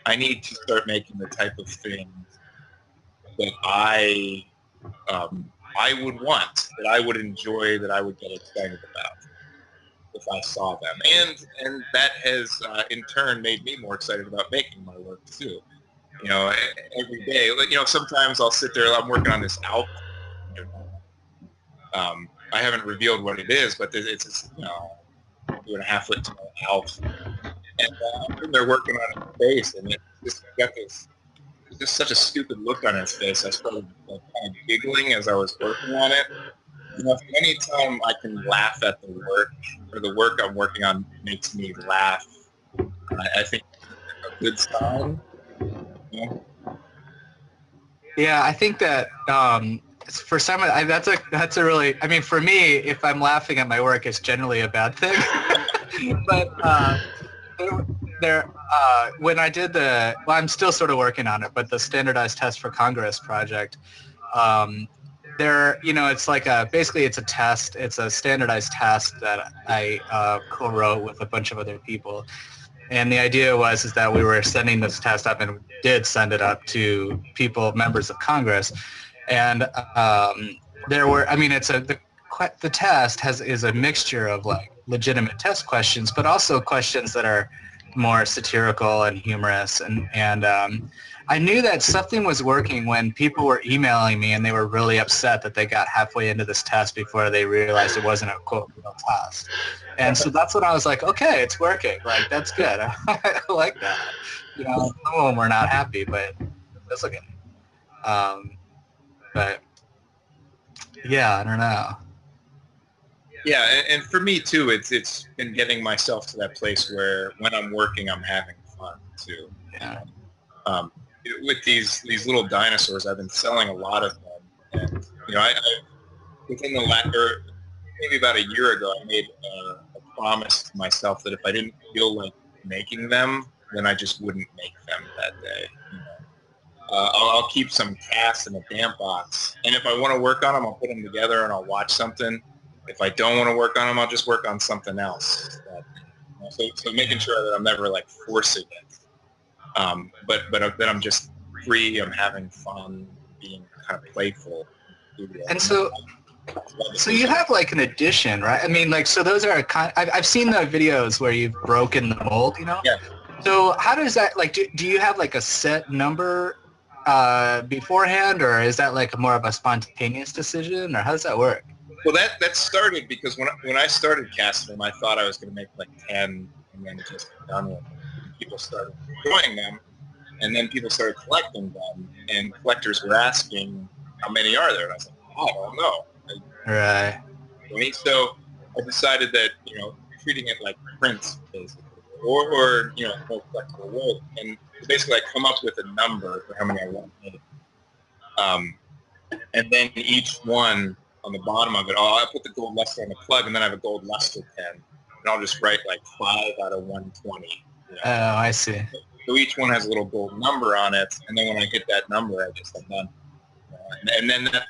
I need to start making the type of things that I would want, that I would enjoy, that I would get excited about if I saw them. And that has, in turn, made me more excited about making my work, too. You know, every day. You know, sometimes I'll sit there, I'm working on this album. I haven't revealed what it is, but it's you know, 2.5 foot tall elf. And they're working on his face, and it's just got this just such a stupid look on his face. I started like, kind of giggling as I was working on it. You know, anytime I can laugh at the work or the work I'm working on makes me laugh, I think it's a good sign. You know?
Yeah, I think that for some, that's a really. I mean, for me, if I'm laughing at my work, it's generally a bad thing. But when I did I'm still sort of working on it, but the standardized test for Congress project, you know, it's like basically it's a test. It's a standardized test that I co-wrote with a bunch of other people. And the idea is that we were sending this test up, and we did send it up to members of Congress. And there were, I mean, the test is a mixture of like legitimate test questions, but also questions that are more satirical and humorous. And I knew that something was working when people were emailing me and they were really upset that they got halfway into this test before they realized it wasn't a quote real test. And so that's when I was like, okay, it's working. Like, that's good. I like that. You know, some of them were not happy, but it's okay. But yeah, I don't know.
Yeah, and for me too, it's been getting myself to that place where when I'm working, I'm having fun too.
Yeah.
With these little dinosaurs, I've been selling a lot of them, and you know, I within maybe about a year ago, I made a promise to myself that if I didn't feel like making them, then I just wouldn't make them that day. You know? I'll keep some casts in a damp box, and if I want to work on them, I'll put them together and I'll watch something. if I don't want to work on them, I'll just work on something else. So making sure that I'm never like forcing it, but that I'm just free. I'm having fun, being kind of playful.
And so you have like an addition, right? I mean, like, so those are I've seen the videos where you've broken the mold, you know?
Yeah.
So how does that, like, do you have like a set number beforehand, or is that like more of a spontaneous decision, or how does that work?
Well, that started because when I started casting them, I thought I was going to make like 10 and then just be done with them. And people started enjoying them, and then people started collecting them, and collectors were asking, how many are there? And I was like, I don't know.
Right.
So I decided that, treating it like prints, basically, or more flexible work. And basically I come up with a number for how many I want to make. And then each one on the bottom of it, I put the gold luster on the plug, and then I have a gold luster pen, and I'll just write like 5 out of 120.
Oh, I see.
So each one has a little gold number on it, and then when I hit that number, I just am done. And then that,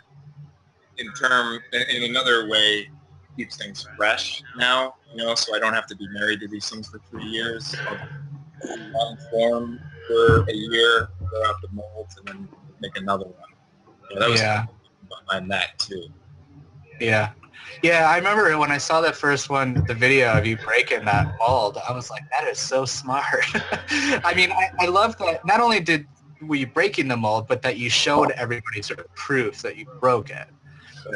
in another way, keeps things fresh now, so I don't have to be married to these things for 3 years. I'll one form for a year, go out the molds, and then make another one. That was behind that too.
Yeah. Yeah, I remember when I saw that first one, the video of you breaking that mold, I was like, that is so smart. I mean, I love that not only were you breaking the mold, but that you showed everybody sort of proof that you broke it.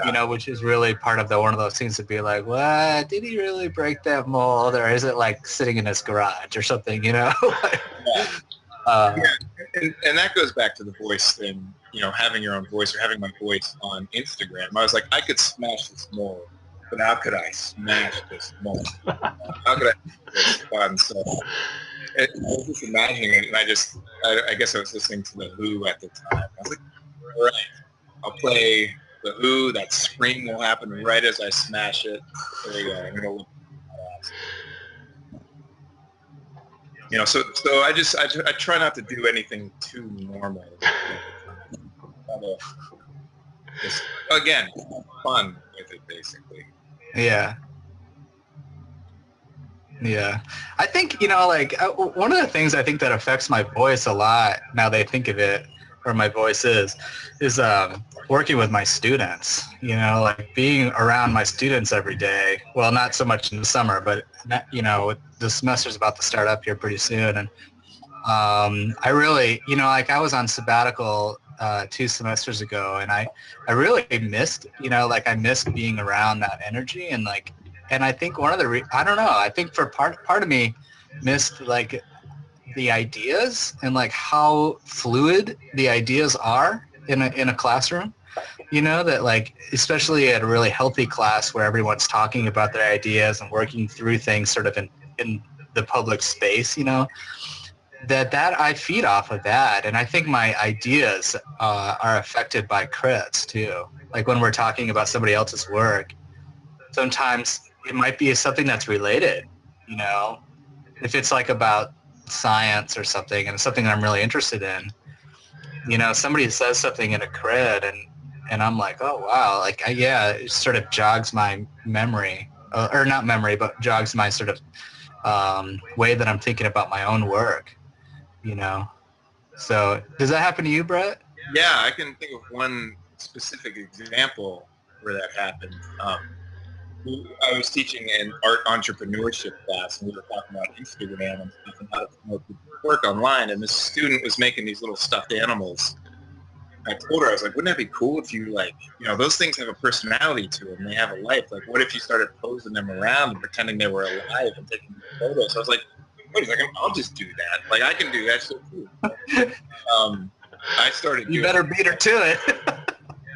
Yeah. Which is really part of one of those things to be like, what, did he really break that mold, or is it like sitting in his garage or something,
Yeah. And that goes back to the voice thing, having your own voice, or having my voice on Instagram. I was like, I could smash this mold, but how could I smash this mold? How could I make this fun? So I was just imagining it, and I guess I was listening to The Who at the time. I was like, all right, I'll play The Who, that scream will happen right as I smash it. There we go. I'm going to look so I try not to do anything too normal. Just, again, fun with it, basically.
Yeah. Yeah. I think, like, one of the things I think that affects my voice a lot, now they think of it, or my voice is working with my students, like being around my students every day. Well, not so much in the summer, but, the semester's about to start up here pretty soon. And I really, like I was on sabbatical 2 semesters ago, and I really missed, like I missed being around that energy. And like, and I think one of the, I don't know, I think for part of me missed like the ideas and like how fluid the ideas are in a classroom, that like, especially at a really healthy class where everyone's talking about their ideas and working through things sort of in the public space, that I feed off of that. And I think my ideas are affected by crits too. Like when we're talking about somebody else's work, sometimes it might be something that's related, if it's like about science or something, and it's something that I'm really interested in, somebody says something in a crit, and I'm like, oh wow, like it sort of jogs my memory, or not memory, but jogs my sort of way that I'm thinking about my own work, So does that happen to you, Brett?
Yeah, I can think of one specific example where that happened. I was teaching an art entrepreneurship class, and we were talking about Instagram and stuff and how to promote work online, and this student was making these little stuffed animals. I told her, I was like, wouldn't that be cool if you, like, those things have a personality to them. They have a life. Like, what if you started posing them around and pretending they were alive and taking photos? So I was like, wait a second, I'll just do that. Like, I can do that shit too. I started doing
You better beat her to it.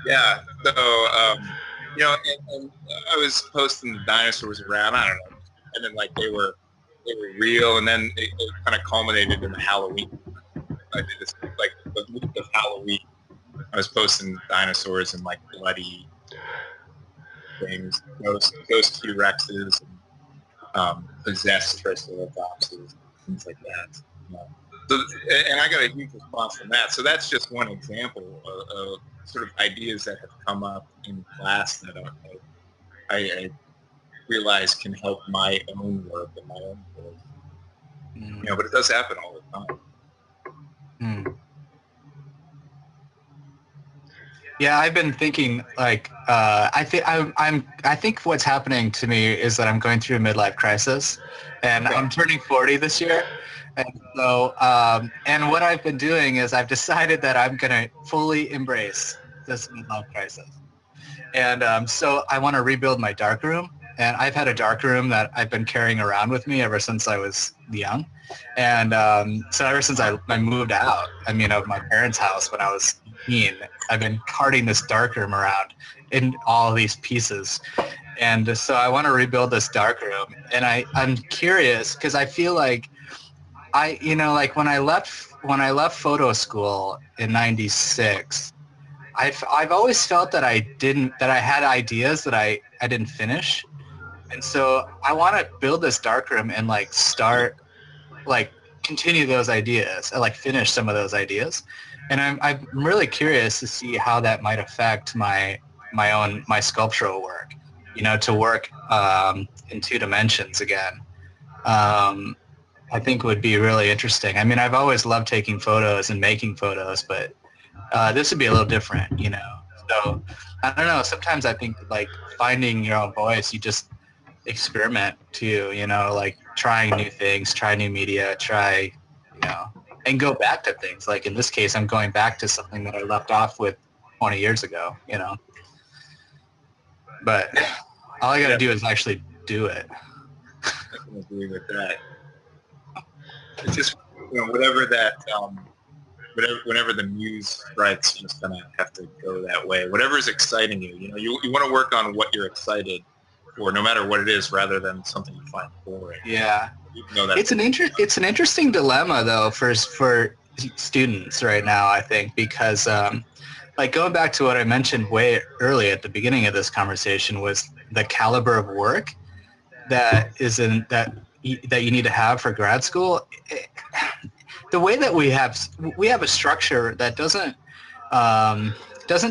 Yeah. So, and I was posting the dinosaurs around, I don't know. And then, like, they were real, and then it kind of culminated in the Halloween. I did this, like, the week of Halloween. I was posting dinosaurs and like bloody things, ghost T-Rexes, and possessed Triceratopses, things like that. So, and I got a huge response from that. So that's just one example of sort of ideas that have come up in class that I realize can help my own work and my own goals. But it does happen all the time.
Yeah, I've been thinking like I think what's happening to me is that I'm going through a midlife crisis, and I'm turning 40 this year, and so and what I've been doing is I've decided that I'm gonna fully embrace this midlife crisis, and so I want to rebuild my darkroom, and I've had a darkroom that I've been carrying around with me ever since I was young, and so ever since I moved out, of my parents' house when I was 18, I've been carting this darkroom around in all these pieces. And so I want to rebuild this darkroom. And I'm curious because I feel like like when I left photo school in '96, I've always felt that I had ideas that I didn't finish. And so I want to build this darkroom and continue those ideas, finish some of those ideas. And I'm really curious to see how that might affect my sculptural work, to work in 2 dimensions again. I think would be really interesting. I've always loved taking photos and making photos, but this would be a little different, So I don't know. Sometimes I think finding your own voice, you just experiment too, trying new things, try new media, and go back to things. Like in this case, I'm going back to something that I left off with 20 years ago, But all I got to do is actually do it.
I can agree with that. It's just, whatever that, whenever the muse strikes, you just kind of have to go that way. Whatever is exciting you, you want to work on what you're excited for, no matter what it is, rather than something you find boring.
Yeah. It's an interesting dilemma though for students right now, I think, because going back to what I mentioned way early at the beginning of this conversation was the caliber of work that you need to have for grad school. The way that we have a structure that doesn't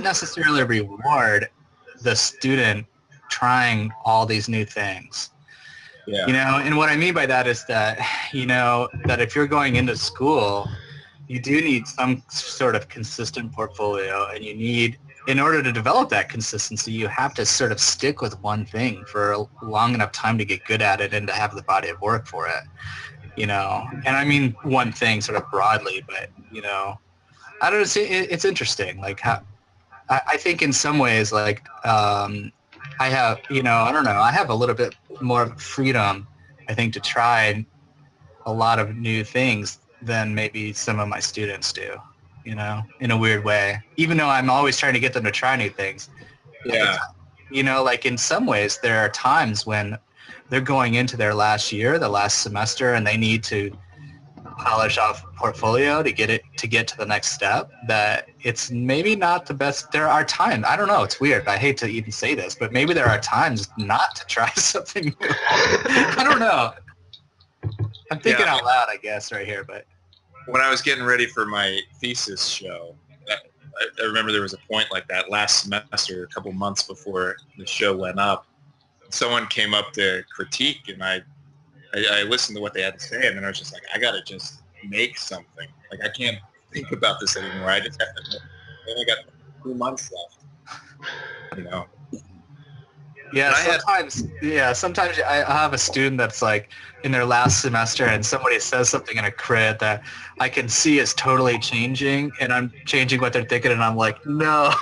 necessarily reward the student trying all these new things.
Yeah.
And what I mean by that is that, that if you're going into school, you do need some sort of consistent portfolio, and in order to develop that consistency, you have to sort of stick with one thing for a long enough time to get good at it and to have the body of work for it, and I mean one thing sort of broadly, but, I don't know, it's interesting. I think in some ways, I have, I don't know, I have a little bit more freedom, I think, to try a lot of new things than maybe some of my students do, in a weird way, even though I'm always trying to get them to try new things.
Yeah.
In some ways there are times when they're going into their last year, the last semester, and they need to polish off portfolio to get to the next step, that it's maybe not the best. There are times, I don't know, it's weird, I hate to even say this, but maybe there are times not to try something new. I don't know. I'm thinking out loud, I guess, right here. But
when I was getting ready for my thesis show, I remember there was a point like that last semester, a couple months before the show went up. Someone came up to critique, and I listened to what they had to say, and then I was just like, I got to just make something. I can't think about this anymore. I just have to. I only got 2 months left.
Yeah, sometimes I have a student that's in their last semester, and somebody says something in a crit that I can see is totally changing, and I'm changing what they're thinking, and I'm like, no,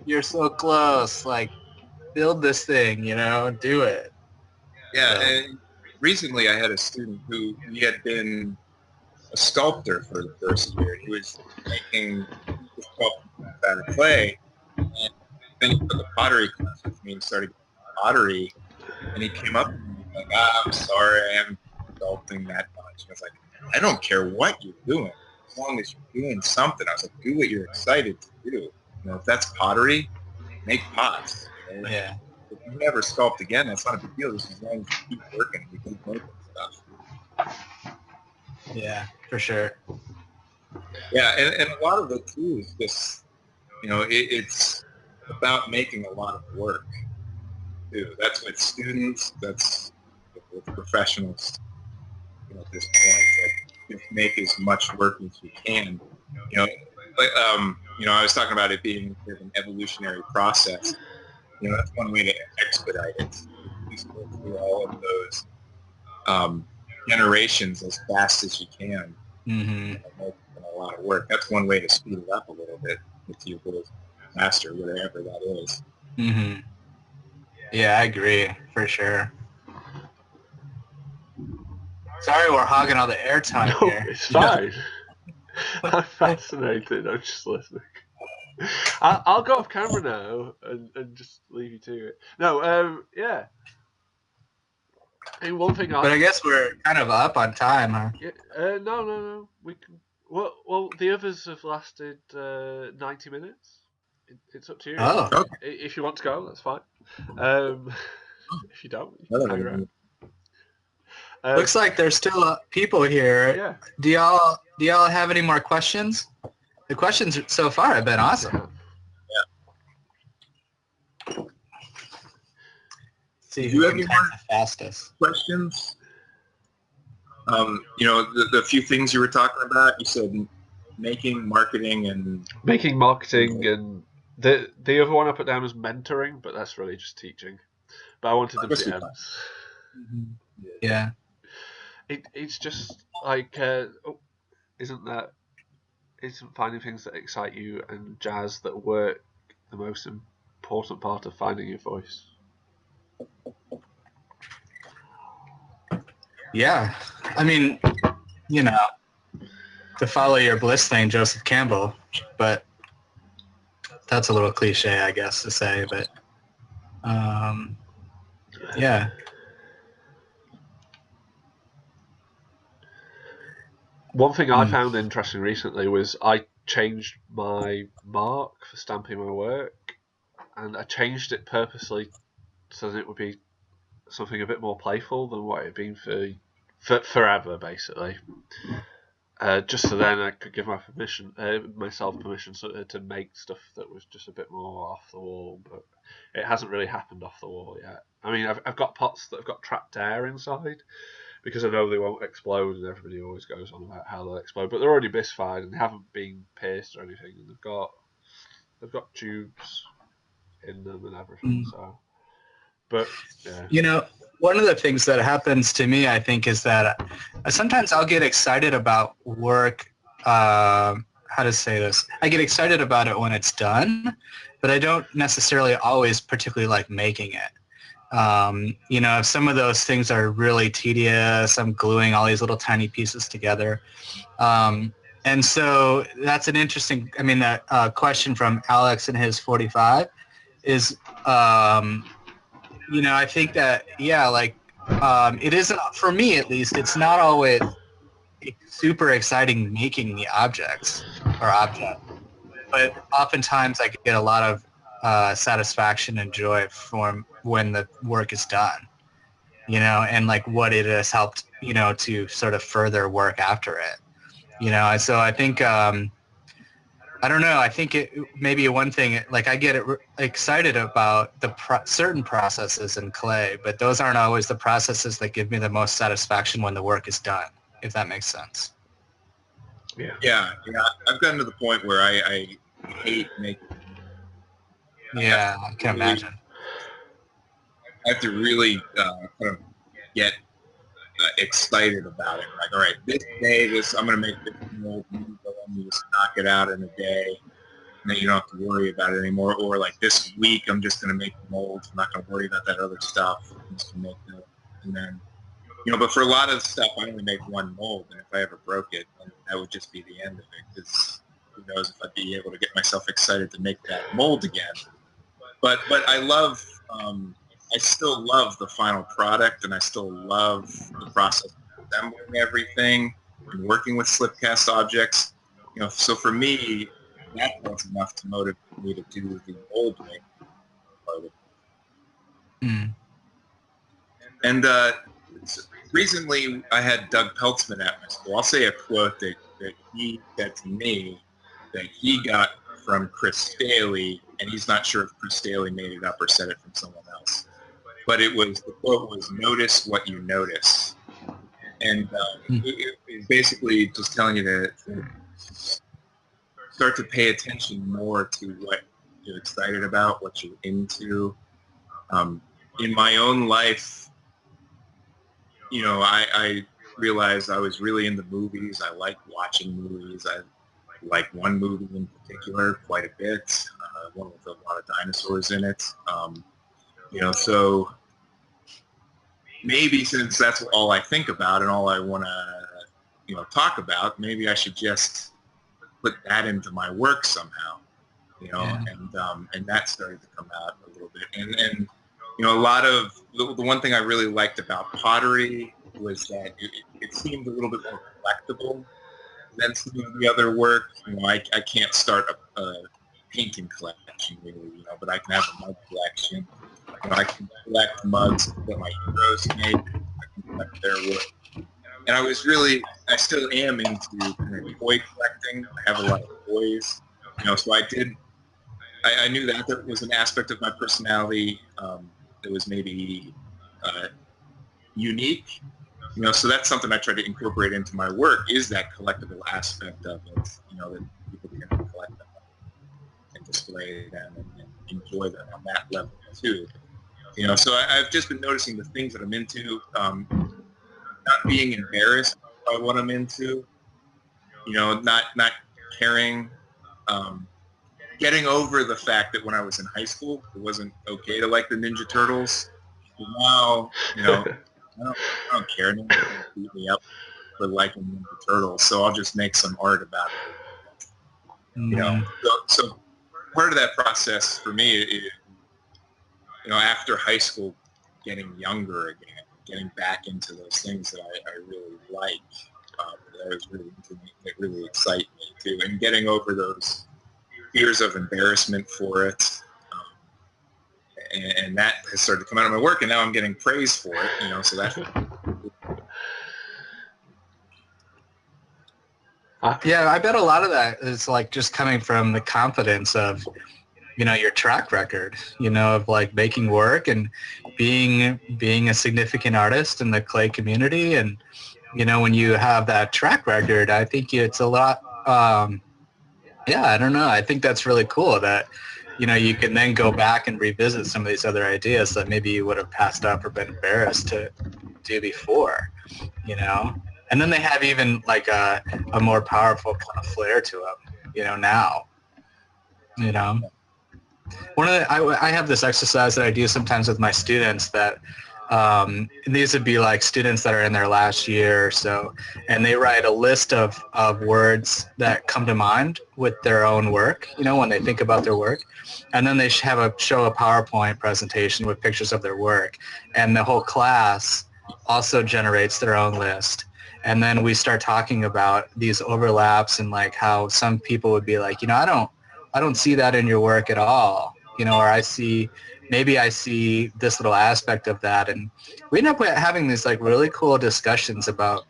you're so close. Build this thing, do it.
Yeah, and recently I had a student who he had been a sculptor for the first year. He was making sculpture out of clay, and then he took a pottery class with me and started pottery, and he came up to me like, I'm sorry, I am sculpting that much. And I was like, I don't care what you're doing, as long as you're doing something. I was like, do what you're excited to do. If that's pottery, make pots.
Yeah.
If you never sculpt again, that's not a big deal. Just as long as you keep working, you keep making stuff.
Yeah, for sure.
Yeah, and a lot of it too is just, it's about making a lot of work too. That's with students. That's with professionals. At this point, just make as much work as you can. I was talking about it being an evolutionary process. That's one way to expedite it. Just go through all of those generations as fast as you can.
Mm-hmm.
Making a lot of work. That's one way to speed it up a little bit if you go faster, whatever that is.
Mm-hmm. Yeah, I agree for sure. Sorry, we're hogging all the airtime
No,
here.
it's fine. I'm fascinated. I'm just listening. I'll go off camera now and just leave you to it. No, yeah. And one thing
But I guess we're kind of up on time, huh?
Yeah, no. We can. Well, the others have lasted 90 minutes. It's up to you.
Oh.
Okay.
If you want to go, that's fine. If you don't, you can hang around.
Looks like there's still people here.
Yeah.
Do y'all have any more questions? The questions so far have been awesome.
Yeah.
See who can type the fastest.
Questions? The few things you were talking about, you said making marketing and
the other one I put down was mentoring, but that's really just teaching. But I wanted them to be M's.
Yeah.
It's just like isn't finding things that excite you and jazz that work the most important part of finding your voice?
Yeah. I mean, to follow your bliss thing, Joseph Campbell, but that's a little cliche, I guess, to say, but yeah.
One thing I found interesting recently was I changed my mark for stamping my work, and I changed it purposely so that it would be something a bit more playful than what it had been for forever, basically. Just so then I could give myself permission to make stuff that was just a bit more off the wall, but it hasn't really happened off the wall yet. I mean, I've got pots that have got trapped air inside, because I know they won't explode, and everybody always goes on about how they'll explode, but they're already bisfied and they haven't been pierced or anything, and they've got tubes in them and everything. So, but yeah.
One of the things that happens to me, I think, is that sometimes I'll get excited about work. How to say this? I get excited about it when it's done, but I don't necessarily always particularly like making it. If some of those things are really tedious, I'm gluing all these little tiny pieces together. And so that's an interesting, question from Alex in his 45 is, I think that, it isn't, for me at least, it's not always super exciting making the object, but oftentimes I get a lot of satisfaction and joy from when the work is done, and like what it has helped, to sort of further work after it, so I think, I don't know. I think it maybe one thing, like I get excited about the certain processes in clay, but those aren't always the processes that give me the most satisfaction when the work is done, if that makes sense.
Yeah. I've gotten to the point where I hate making.
Yeah, I can imagine.
I have to really kind of get excited about it. Like, all right, this day, I'm going to make this mold, and you just knock it out in a day, and then you don't have to worry about it anymore. Or like this week, I'm just going to make the molds. I'm not going to worry about that other stuff. I'm just going to make that, and then, but for a lot of stuff, I only make one mold, and if I ever broke it, then that would just be the end of it. Because who knows if I'd be able to get myself excited to make that mold again. But I love. I still love the final product, and I still love the process of assembling everything and working with slip cast objects. So for me, that's enough to motivate me to do the mold making part of it.
Mm.
And recently, I had Doug Peltzman at my school. I'll say a quote that he said to me that he got from Chris Staley and he's not sure if Chris Staley made it up or said it from someone else. But the quote was, "Notice what you notice," and it's basically just telling you to start to pay attention more to what you're excited about, what you're into. In my own life, I realized I was really into movies. I like watching movies. I like one movie in particular quite a bit, one with a lot of dinosaurs in it. So maybe since that's all I think about and all I want to, talk about, maybe I should just put that into my work somehow, and that started to come out a little bit. And a lot of the one thing I really liked about pottery was that it seemed a little bit more collectible than some of the other work. I can't start a painting collection really, but I can have a mug collection. I can collect mugs that my heroes made. I can collect their work. And I still am into kind of toy collecting. I have a lot of toys, so I knew that was an aspect of my personality that was maybe unique. So that's something I try to incorporate into my work is that collectible aspect of it, that people can collect them and display them and enjoy them on that level too. So I've just been noticing the things that I'm into, not being embarrassed by what I'm into, not caring, getting over the fact that when I was in high school, it wasn't okay to like the Ninja Turtles. But now, I don't care. No one's going to beat me up for liking Ninja Turtles, so I'll just make some art about it. So part of that process for me is, after high school, getting younger again, getting back into those things that I really like, that I was really into, that really excite me too, and getting over those fears of embarrassment for it. And that has started to come out of my work, and now I'm getting praise for it, so that's...
Yeah, I bet a lot of that is like just coming from the confidence of, your track record, of like making work and being a significant artist in the clay community. And, when you have that track record, I think it's a lot, I don't know. I think that's really cool that, you can then go back and revisit some of these other ideas that maybe you would have passed up or been embarrassed to do before, And then they have even like a more powerful kind of flair to them, now. I have this exercise that I do sometimes with my students that these would be like students that are in their last year or so, and they write a list of words that come to mind with their own work, when they think about their work. And then they show a PowerPoint presentation with pictures of their work. And the whole class also generates their own list. And then we start talking about these overlaps and like how some people would be like, I don't see that in your work at all, or I see this little aspect of that. And we end up having these like really cool discussions about,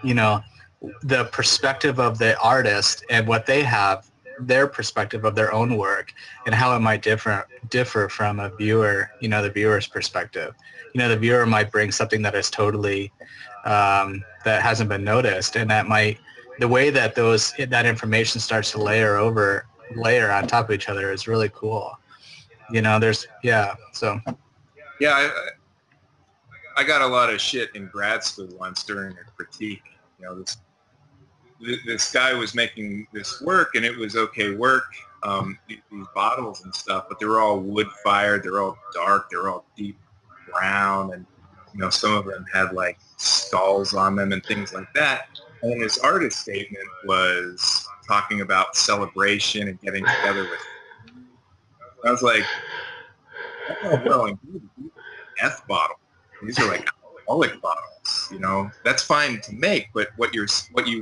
the perspective of the artist and what they have, their perspective of their own work and how it might differ from a viewer, the viewer's perspective. The viewer might bring something that is totally, that hasn't been noticed, and the way that that information starts to layer on top of each other is really cool.
Yeah, I got a lot of shit in grad school once during a critique. This guy was making this work, and it was okay work, these bottles and stuff, but they were all wood fired, they're all dark, they're all deep brown, and some of them had like skulls on them and things like that. And then his artist statement was talking about celebration and getting together with. I was like, that's not well, F bottle. These are like alcoholic bottles. That's fine to make, but what you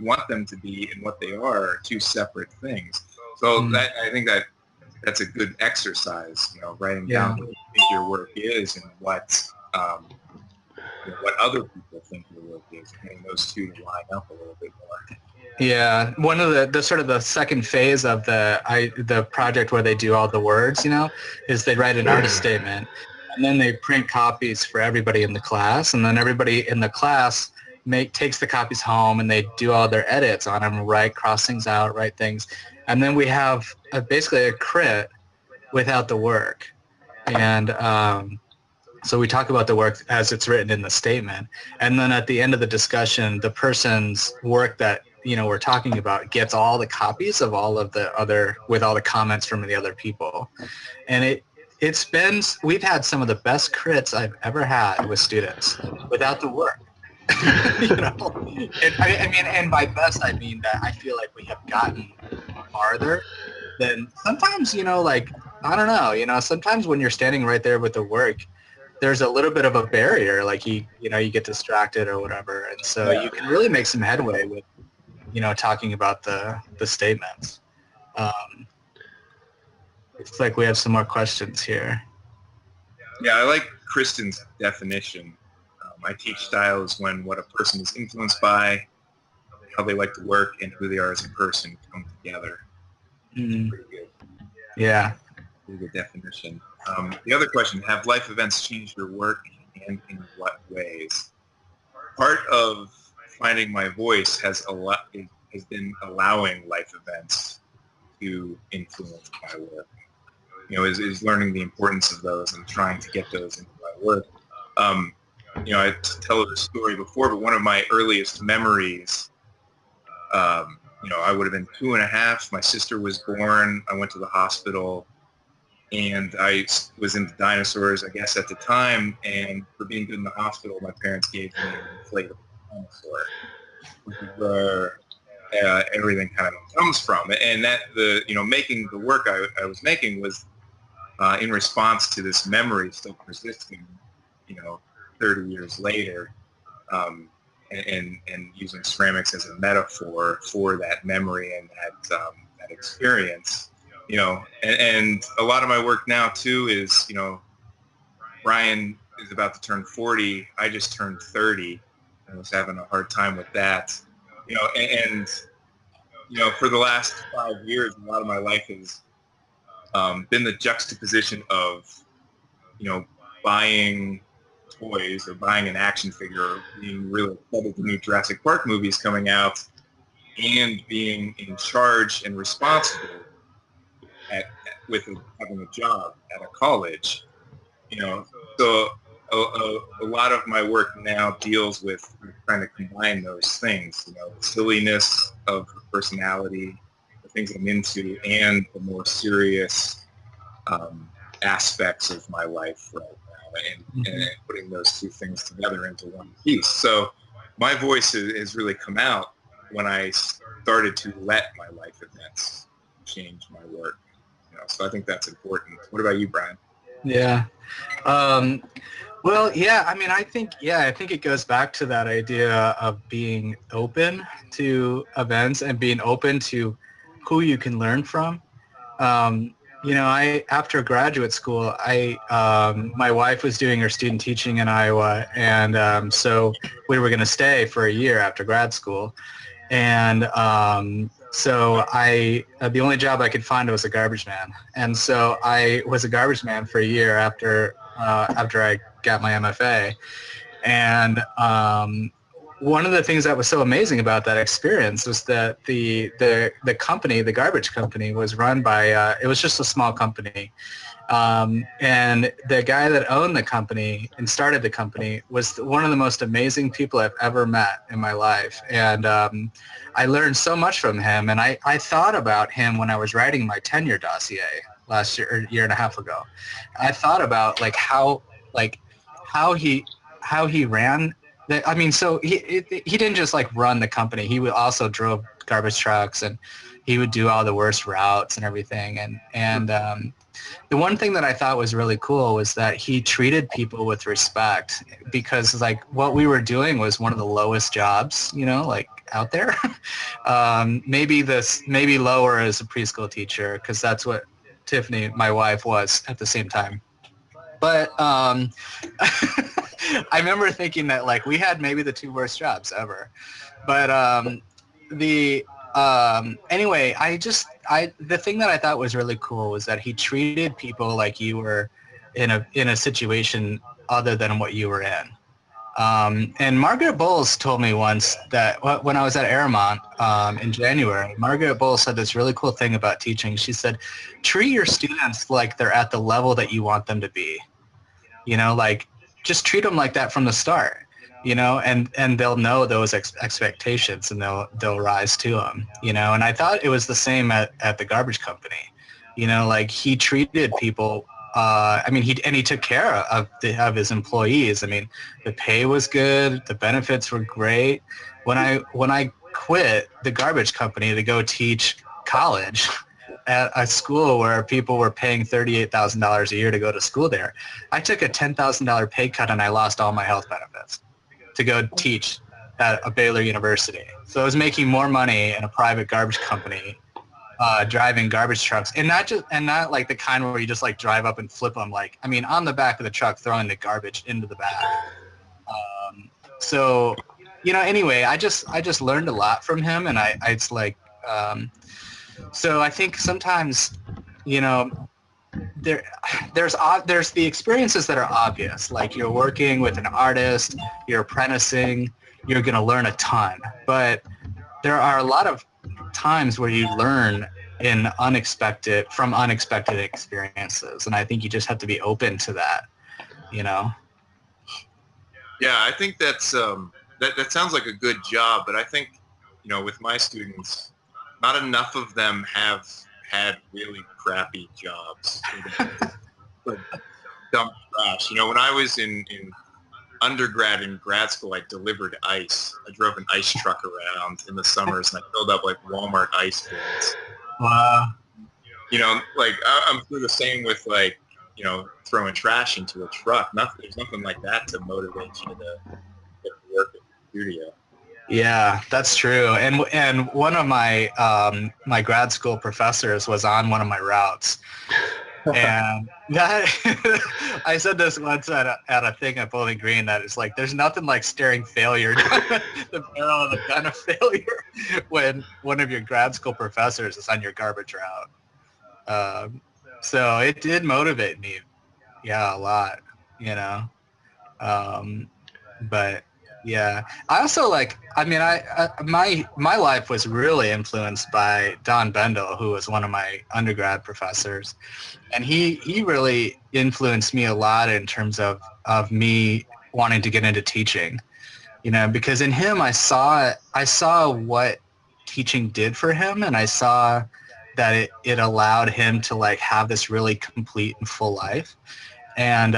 want them to be and what they are two separate things. So I think that's a good exercise. Writing down what you think your work is and what other people think your work is, and getting those two to line up a little bit more.
Yeah, one of the sort of the second phase of the project where they do all the words, is they write an artist statement, and then they print copies for everybody in the class, and then everybody in the class takes the copies home and they do all their edits on them, cross things out, write things, and then we have basically a crit without the work, and so we talk about the work as it's written in the statement, and then at the end of the discussion, the person's work that we're talking about gets all the copies of all of the other, with all the comments from the other people, and we've had some of the best crits I've ever had with students without the work. And by best I mean that I feel like we have gotten farther than sometimes. I don't know. Sometimes when you're standing right there with the work, there's a little bit of a barrier, like you get distracted or whatever, and so you can really make some headway with talking about the statements. It's like we have some more questions here.
Yeah, I like Kristen's definition. My teach style is when what a person is influenced by, how they like to work, and who they are as a person come together.
Mm.
Pretty good.
Yeah.
Pretty good definition. The other question, have life events changed your work, and in what ways? Part of finding my voice has been allowing life events to influence my work. Is learning the importance of those and trying to get those into my work. I tell the story before, but one of my earliest memories, I would have been 2.5. My sister was born. I went to the hospital, and I was into dinosaurs, I guess, at the time. And for being good in the hospital, my parents gave me an inflatable dinosaur, which is where everything kind of comes from. And making the work I was making was in response to this memory still persisting, 30 years later, and using ceramics as a metaphor for that memory and that experience, and a lot of my work now too is, Brian is about to turn 40. I just turned 30 and was having a hard time with that, and for the last 5 years, a lot of my life has been the juxtaposition of, buying toys or buying an action figure, or being really excited at the new Jurassic Park movies coming out, and being in charge and responsible with having a job at a college. So a lot of my work now deals with trying to combine those things, the silliness of the personality, the things I'm into, and the more serious aspects of my life right now, and putting those two things together into one piece. So my voice has really come out when I started to let my life events change my work. So I think that's important. What about you, Brian?
Yeah. Well, yeah, I think it goes back to that idea of being open to events and being open to who you can learn from. After graduate school, my wife was doing her student teaching in Iowa, and so we were going to stay for a year after grad school. And so the only job I could find was a garbage man. And so I was a garbage man for a year after I got my MFA. And one of the things that was so amazing about that experience was that the company, the garbage company, was run by, it was just a small company. And the guy that owned the company and started the company was one of the most amazing people I've ever met in my life. And I learned so much from him. And I thought about him when I was writing my tenure dossier last year, or a year and a half ago. I thought about how he ran. So he didn't just run the company. He also drove garbage trucks, and he would do all the worst routes and everything. And the one thing that I thought was really cool was that he treated people with respect, because what we were doing was one of the lowest jobs, out there. Maybe lower as a preschool teacher, because that's what Tiffany, my wife, was at the same time. But I remember thinking that we had maybe the two worst jobs ever. But anyway, the thing that I thought was really cool was that he treated people like you were in a situation other than what you were in. And Margaret Bowles told me once that when I was at Airmont in January, Margaret Bowles said this really cool thing about teaching. She said, treat your students like they're at the level that you want them to be. You know, like just treat them like that from the start. You know, and they'll know those expectations, and they'll rise to them. You know, and I thought it was the same at the garbage company. You know, like he treated people. I mean, he took care of his employees. I mean, the pay was good, the benefits were great. When I quit the garbage company to go teach college at a school where people were paying $38,000 a year to go to school there, I took a $10,000 pay cut and I lost all my health benefits to go teach at a Baylor University. So I was making more money in a private garbage company, driving garbage trucks, and not like the kind where you just like drive up and flip them. Like, I mean, on the back of the truck, throwing the garbage into the back. So, you know, anyway, I just learned a lot from him, and it's like, so I think sometimes, you know, there's the experiences that are obvious, like you're working with an artist, you're apprenticing, you're going to learn a ton. But there are a lot of times where you learn from unexpected experiences, and I think you just have to be open to that, you know.
Yeah, I think that's that sounds like a good job, but I think, you know, with my students, not enough of them have had really crappy jobs. Like dump trash. You know, when I was in undergrad and grad school, I delivered ice. I drove an ice truck around in the summers, and I filled up like Walmart ice bins.
Wow.
You know, like I'm sure the same with like, you know, throwing trash into a truck. There's nothing like that to motivate you to get to work at the studio.
Yeah, that's true. And one of my my grad school professors was on one of my routes. And that I said this once at a thing at Bowling Green, that it's like there's nothing like staring failure down the barrel of the gun of failure when one of your grad school professors is on your garbage route. So it did motivate me, yeah, a lot, you know. But yeah, I also like. I mean, my life was really influenced by Don Bendel, who was one of my undergrad professors, and he really influenced me a lot in terms of me wanting to get into teaching. You know, because in him I saw what teaching did for him, and I saw that it allowed him to like have this really complete and full life, and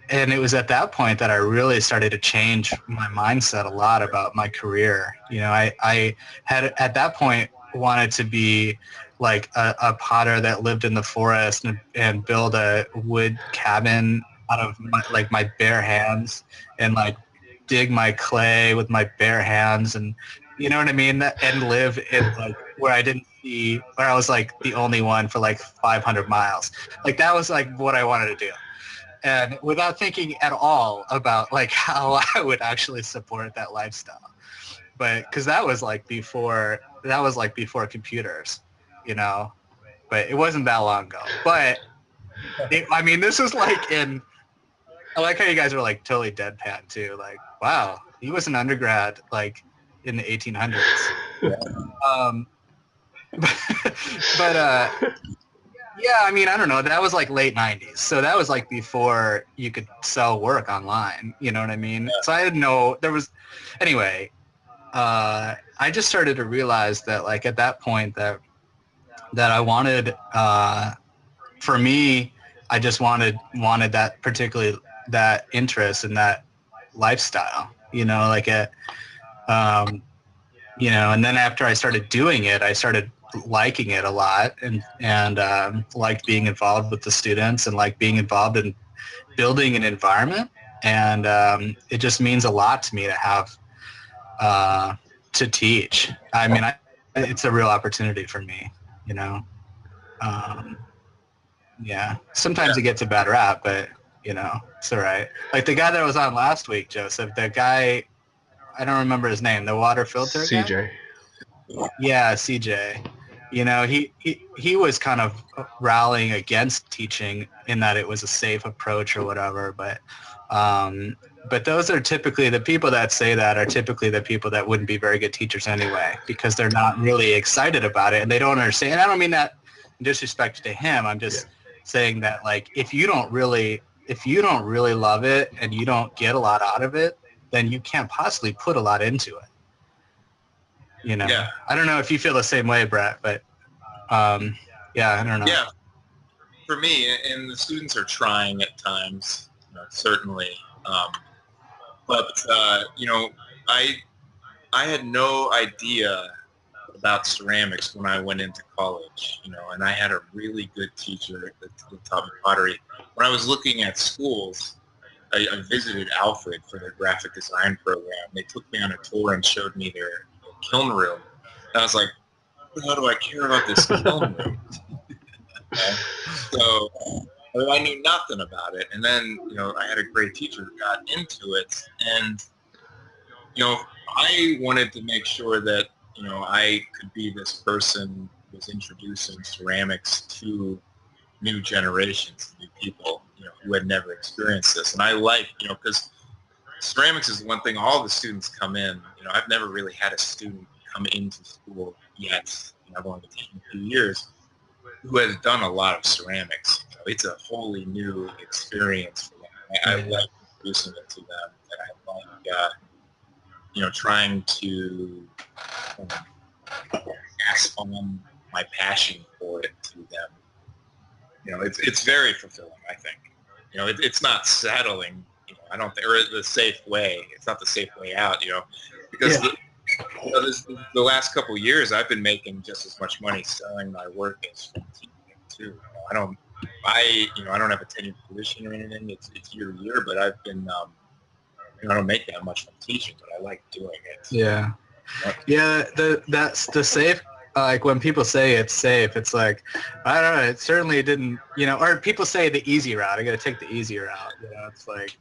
it was at that point that I really started to change my mindset a lot about my career. You know, I had at that point wanted to be like a potter that lived in the forest and build a wood cabin out of my bare hands, and like dig my clay with my bare hands, and you know what I mean, and live in like where I was like the only one for like 500 miles. Like that was like what I wanted to do. And without thinking at all about like how I would actually support that lifestyle. But because that was like before computers, you know, but it wasn't that long ago. But I mean, this is like I like how you guys were like totally deadpan too. Like, wow, he was an undergrad like in the 1800s. But yeah, I mean, I don't know. That was like late 90s. So that was like before you could sell work online. You know what I mean? So I didn't know there was, anyway, I just started to realize that like at that point that I wanted, for me, I just wanted that particularly, that interest in that lifestyle, you know, like you know, and then after I started doing it, I started liking it a lot, and liked being involved with the students, and like being involved in building an environment, and it just means a lot to me to have to teach. I mean, it's a real opportunity for me, you know. Yeah, sometimes it gets a bad rap, but you know, it's all right. Like the guy that was on last week, Joseph, the guy, I don't remember his name, the water filter guy?
CJ.
Yeah, CJ. You know, he was kind of rallying against teaching in that it was a safe approach or whatever, but those are typically the people that say that are typically the people that wouldn't be very good teachers anyway, because they're not really excited about it and they don't understand. And I don't mean that in disrespect to him. I'm just saying that, like, if you don't really love it and you don't get a lot out of it, then you can't possibly put a lot into it. You know,
Yeah.
I don't know if you feel the same way, Brett, but yeah, I don't know.
Yeah, for me, and the students are trying at times, certainly. But I had no idea about ceramics when I went into college, and I had a really good teacher that taught me pottery. When I was looking at schools, I visited Alfred for their graphic design program. They took me on a tour and showed me their kiln room. And I was like, how do I care about this kiln room? So I knew nothing about it. And then, I had a great teacher who got into it. And, I wanted to make sure that, I could be this person who was introducing ceramics to new generations, new people, who had never experienced this. And I like, because ceramics is one thing, all the students come in, I've never really had a student come into school yet, I've only been teaching a few years, who has done a lot of ceramics. It's a wholly new experience for them. I like introducing it to them, and I like, trying to pass on my passion for it to them. It's very fulfilling, I think. It's not settling, I don't think, or the safe way. It's not the safe way out, because the last couple of years I've been making just as much money selling my work as from teaching too. I don't have a tenured position or anything. It's year to year, but I've been, I don't make that much from teaching, but I like doing it.
Yeah. Yeah, that's the safe. Like when people say it's safe, it's like, I don't know. It certainly didn't, or people say the easy route. I got to take the easy route. It's like,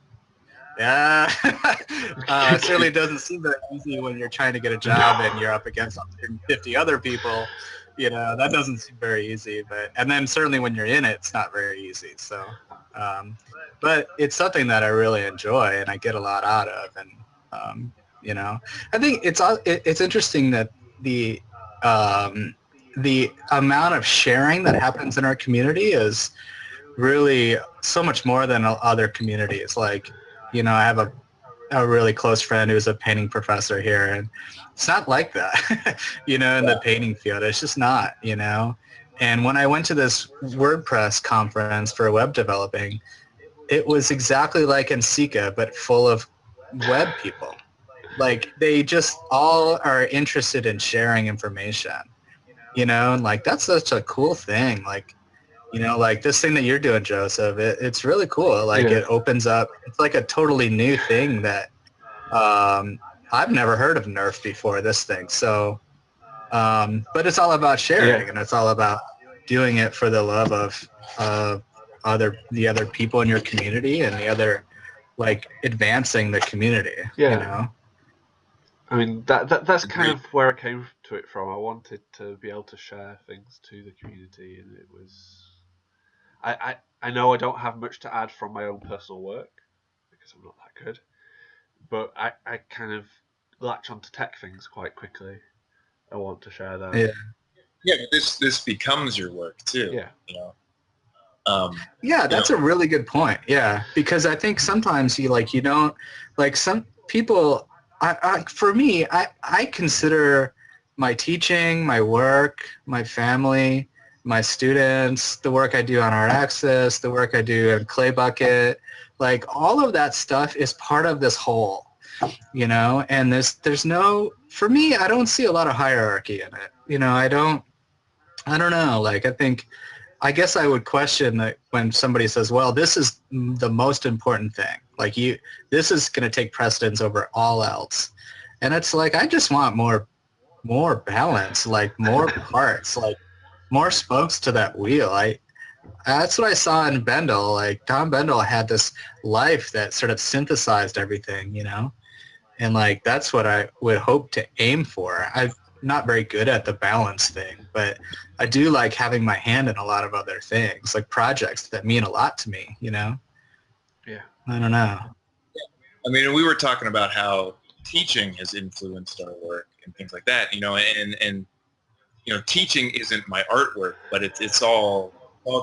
yeah, it certainly doesn't seem very easy when you're trying to get a job and you're up against 150 other people. That doesn't seem very easy. And then certainly when you're in it, it's not very easy. So, but it's something that I really enjoy and I get a lot out of. And, I think it's interesting that the amount of sharing that happens in our community is really so much more than other communities. Like, I have a really close friend who's a painting professor here, and it's not like that, in the painting field. It's just not, And when I went to this WordPress conference for web developing, it was exactly like Ensika, but full of web people. Like, they just all are interested in sharing information, and like, that's such a cool thing. Like, like this thing that you're doing, Joseph, it's really cool. Like, It opens up, it's like a totally new thing that I've never heard of Nurph before, this thing. So, but it's all about sharing, and it's all about doing it for the love of the other people in your community and the other, like, advancing the community,
I mean, that's kind of where I came to it from. I wanted to be able to share things to the community, and it was... I know I don't have much to add from my own personal work, because I'm not that good, but I kind of latch onto tech things quite quickly. I want to share that.
Yeah, but this becomes your work, too.
Yeah, that's a really good point. Yeah, because I think sometimes you don't, like, some people... for me, I consider my teaching, my work, my family, my students, the work I do on Art Access, the work I do in Clay Bucket, like, all of that stuff is part of this whole, and there's no, for me, I don't see a lot of hierarchy in it. I don't know. Like, I guess I would question that when somebody says, well, this is the most important thing. Like, this is going to take precedence over all else. And it's like, I just want more balance, like more parts, like more spokes to that wheel. That's what I saw in Bendel. Like, Tom Bendel had this life that sort of synthesized everything, and like, that's what I would hope to aim for. not very good at the balance thing, but I do like having my hand in a lot of other things, like projects that mean a lot to me, you know?
Yeah.
I don't know.
I mean, we were talking about how teaching has influenced our work and things like that, you know, and you know, teaching isn't my artwork, but it's all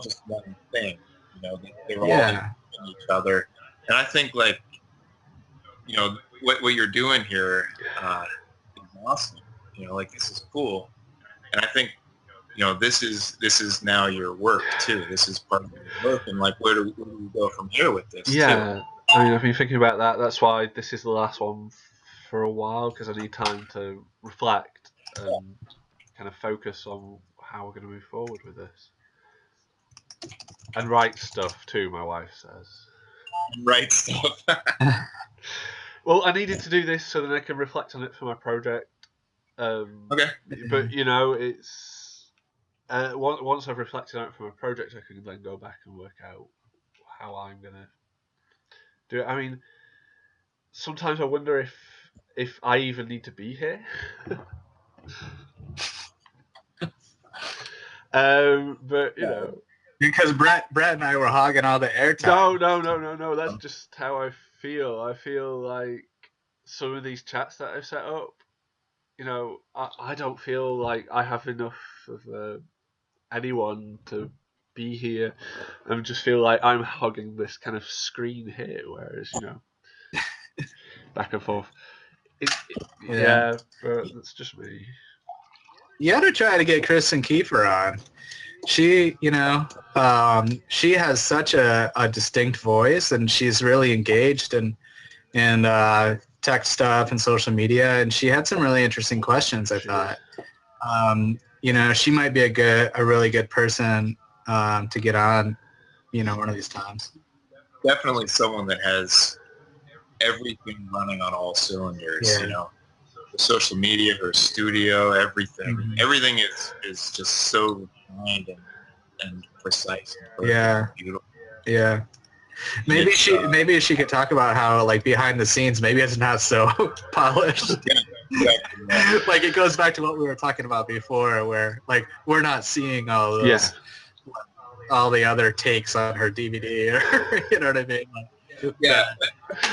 just one thing, you know, they're all
Yeah.
in each other. And I think, like, you know, what you're doing here is awesome. You know, like, this is cool. And I think, you know, this is now your work too. This is part of your work, and like, where do we go from here with this?
Yeah,
too?
I mean, I've been thinking about that. That's why this is the last one for a while, because I need time to reflect and kind of focus on how we're going to move forward with this. And write stuff too, my wife says.
Write stuff.
Well, I needed to do this so that I can reflect on it for my project.
Okay.
But, you know, it's... once I've reflected on it for my project, I can then go back and work out how I'm going to do it. I mean, sometimes I wonder if I even need to be here. But, you know...
Because Brett and I were hogging all the airtime.
No. That's just how I feel. I feel like some of these chats that I've set up, you know, I don't feel like I have enough of anyone to be here. I just feel like I'm hogging this kind of screen here, whereas, you know, back and forth. Yeah, but that's just me.
You ought to try to get Kristen Kiefer on. She, you know, she has such a distinct voice, and she's really engaged in tech stuff and social media, and she had some really interesting questions, I thought. You know, she might be a really good person to get on, you know, one of these times.
Definitely someone that has everything running on all cylinders, you know. Her social media, her studio, everything. Mm-hmm. Everything is just so refined and precise and perfect and beautiful.
Yeah. Maybe she could talk about how, like, behind the scenes, maybe it's not so polished.
Exactly.
Like, it goes back to what we were talking about before, where, like, we're not seeing all those, all the other takes on her DVD, or, you know what I mean? Like,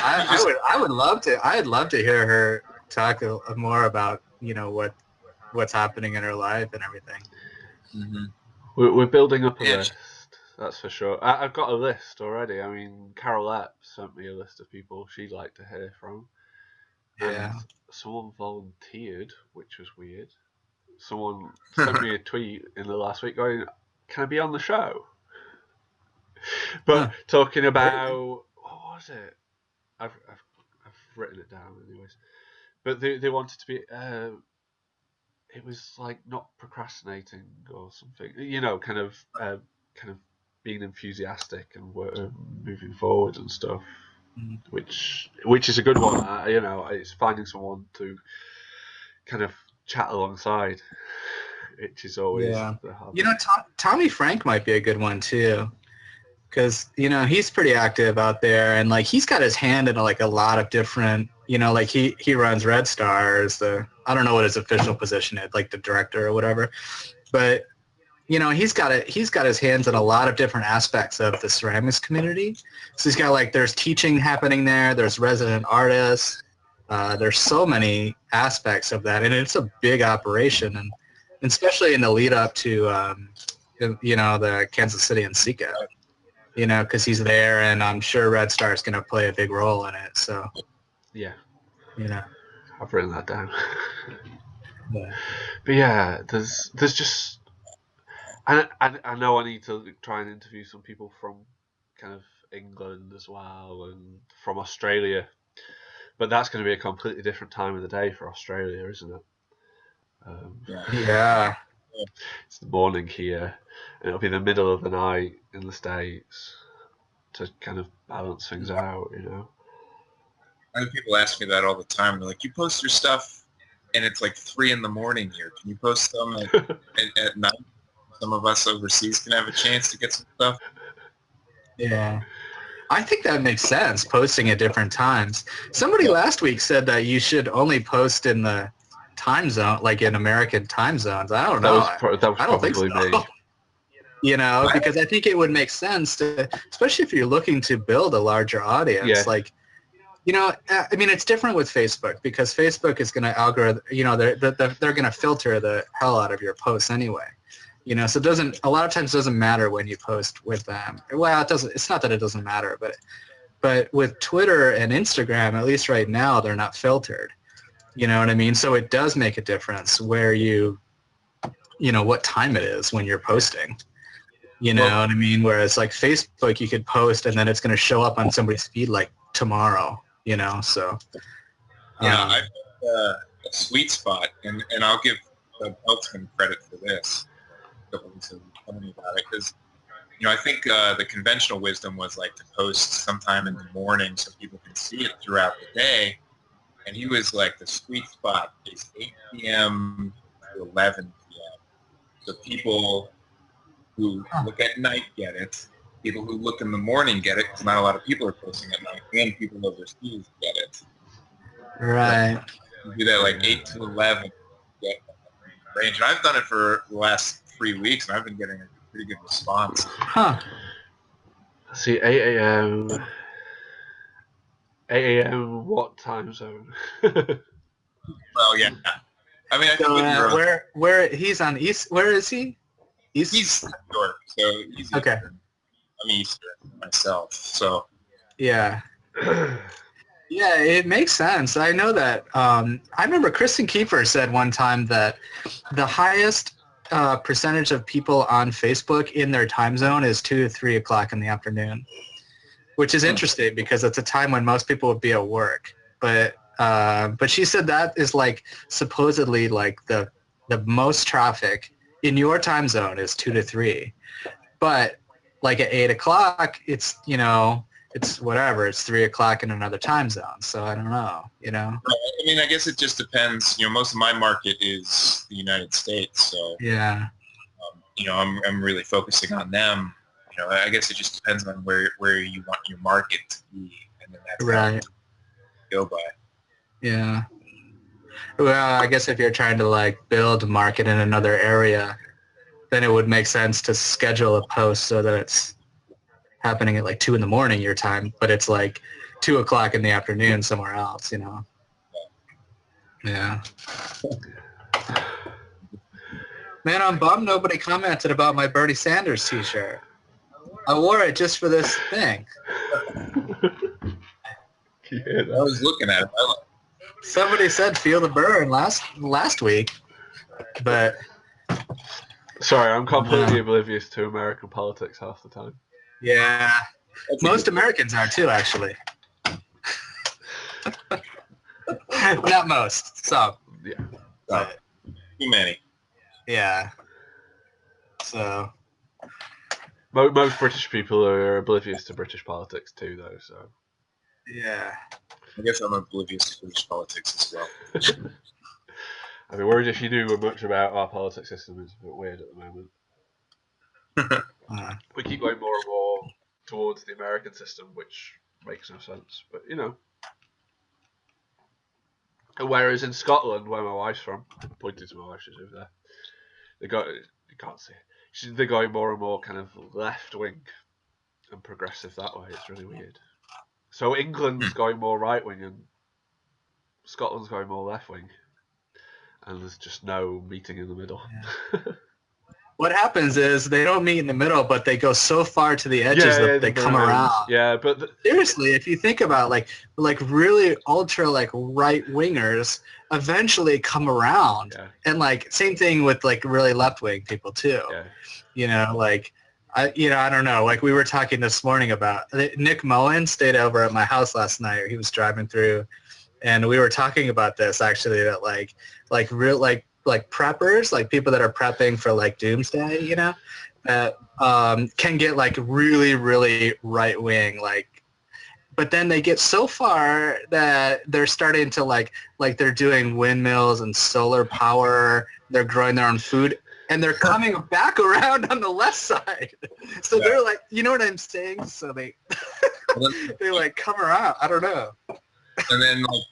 I would love to. I'd love to hear her talk more about, you know, what's happening in her life and everything.
Mm-hmm. We're building up a list, that's for sure. I've got a list already. I mean, Carol Epp sent me a list of people she'd like to hear from.
Yeah.
And someone volunteered, which was weird. Someone sent me a tweet in the last week going, "Can I be on the show?" But talking about, what was it? I've written it down anyways. But they wanted to be... it was like not procrastinating or something, you know, kind of being enthusiastic and moving forward and stuff, which is a good one. You know, it's finding someone to kind of chat alongside, which is always the hard.
You know, Tommy Frank might be a good one too, because, you know, he's pretty active out there, and like he's got his hand in like a lot of different, you know, like he runs Red Stars, I don't know what his official position is, like the director or whatever, but, you know, he's got his hands in a lot of different aspects of the ceramics community. So he's got, like, there's teaching happening there's resident artists, there's so many aspects of that, and it's a big operation, and especially in the lead up to you know, the Kansas City and Sika, you know, because he's there, and I'm sure Red Star is going to play a big role in it. So
yeah,
you know,
I've written that down. But yeah, there's just, I know I need to try and interview some people from kind of England as well, and from Australia, but that's going to be a completely different time of the day for Australia, isn't it?
Yeah.
It's the morning here, and it'll be the middle of the night in the States to kind of balance things out, you know.
I have people ask me that all the time. They're like, "You post your stuff, and it's like 3 a.m. here. Can you post some at night? Some of us overseas can have a chance to get some stuff."
Yeah. I think that makes sense, posting at different times. Somebody last week said that you should only post in the time zone, like in American time zones. I don't know.
That was
I don't think
probably
so.
me.
You know, because I think it would make sense to, especially if you're looking to build a larger audience.
Yeah.
Like, you know, I mean, it's different with Facebook because Facebook is going to algorithm. You know, they're going to filter the hell out of your posts anyway. You know, so it doesn't. A lot of times, it doesn't matter when you post with them. Well, it doesn't. It's not that it doesn't matter, but with Twitter and Instagram, at least right now, they're not filtered. You know what I mean? So it does make a difference where you know, what time it is when you're posting. You know what I mean? Whereas like Facebook, you could post and then it's going to show up on somebody's feed like tomorrow, you know? So.
Yeah, I found a sweet spot, and I'll give Doug Peltzman credit for this. A couple weeks ago, telling me about it, because, you know, I think the conventional wisdom was like to post sometime in the morning so people can see it throughout the day. And he was like, the sweet spot is 8 p.m. to 11 p.m. So people who look at night get it. People who look in the morning get it, because not a lot of people are posting at night. And people overseas get it.
Right.
Like, you do that like 8 to 11 get range. And I've done it for the last 3 weeks, and I've been getting a pretty good response.
Huh.
See, 8 a.m. 8 a.m. what time zone?
Well, yeah. I mean, I think
So, where he's on East, where is he? East?
he's New York, so he's
Okay.
Eastern. I'm Eastern myself, so.
Yeah. Yeah, it makes sense. I know that. I remember Kristen Kiefer said one time that the highest percentage of people on Facebook in their time zone is 2 to 3 o'clock in the afternoon, which is interesting because it's a time when most people would be at work. But she said that is like supposedly like the most traffic in your time zone is 2 to 3. But like at 8 o'clock, it's, you know, it's whatever. It's 3 o'clock in another time zone. So I don't know, you know.
I mean, I guess it just depends. You know, most of my market is the United States, so
Yeah.
you know, I'm really focusing on them. You know, I guess it just depends on where you want your market to be, and then that's
Right.
how you go by.
Yeah. Well, I guess if you're trying to like build a market in another area, then it would make sense to schedule a post so that it's happening at like 2 in the morning your time, but it's like 2 o'clock in the afternoon somewhere else, you know? Yeah. Man, I'm bummed nobody commented about my Bernie Sanders t-shirt. I wore it just for this thing.
Yeah,
I was looking at it.
Somebody said feel the burn last week, but
sorry, I'm completely oblivious to American politics half the time.
yeah, most Americans are too, actually. Not most, some.
Yeah.
Too many.
Yeah. So.
Most British people are oblivious to British politics too, though. So.
Yeah.
I guess I'm oblivious to British politics as well.
I'd be worried if you knew much about our politics system. It's a bit weird at the moment. We keep going more and more towards the American system, which makes no sense. But, you know. Whereas in Scotland, where my wife's from, pointing to my wife, she's over there, you can't see it. They're going more and more kind of left-wing and progressive that way. It's really weird. So England's going more right-wing and Scotland's going more left-wing. And there's just no meeting in the middle.
Yeah. What happens is they don't meet in the middle, but they go so far to the edges that they come around.
Yeah, but
seriously, if you think about like really ultra like right wingers, eventually come around, and like same thing with like really left wing people too.
Yeah.
You know, like I don't know. Like we were talking this morning about Nick Mullen stayed over at my house last night. Or he was driving through, and we were talking about this actually. That like preppers, like people that are prepping for like doomsday, you know, that can get like really, really right wing, like, but then they get so far that they're starting to like they're doing windmills and solar power. They're growing their own food, and they're coming back around on the left side. So they're like, you know what I'm saying? So they they like come around. I don't know.
And then like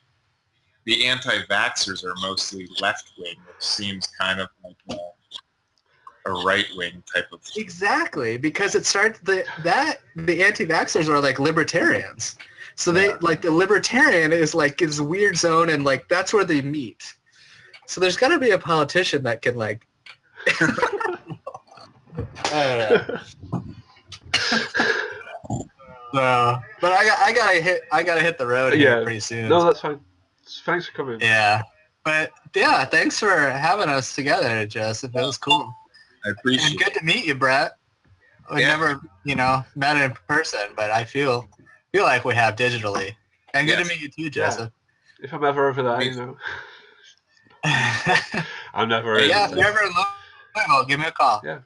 the anti-vaxxers are mostly left-wing, which seems kind of like a right-wing type of...
Exactly, because it starts the anti-vaxxers are like libertarians. So they like the libertarian is like this weird zone, and like that's where they meet. So there's got to be a politician that can like... I don't know. But I gotta hit the road here pretty soon.
No, that's fine. Thanks for coming.
Yeah, but yeah, thanks for having us together, Joseph. It was cool.
I appreciate it.
And good to meet you, Brett. We never, met in person, but I feel like we have digitally. And good to meet you too, Joseph.
Yeah. If I'm ever over there, I'm never.
Yeah, if you're ever in Louisville, give me a call.
Yeah.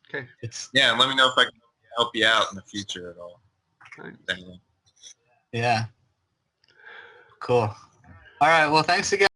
Okay.
And let me know if I can help you out in the future at all.
Thanks.
Anyway.
Yeah. Cool. All right. Well, thanks again.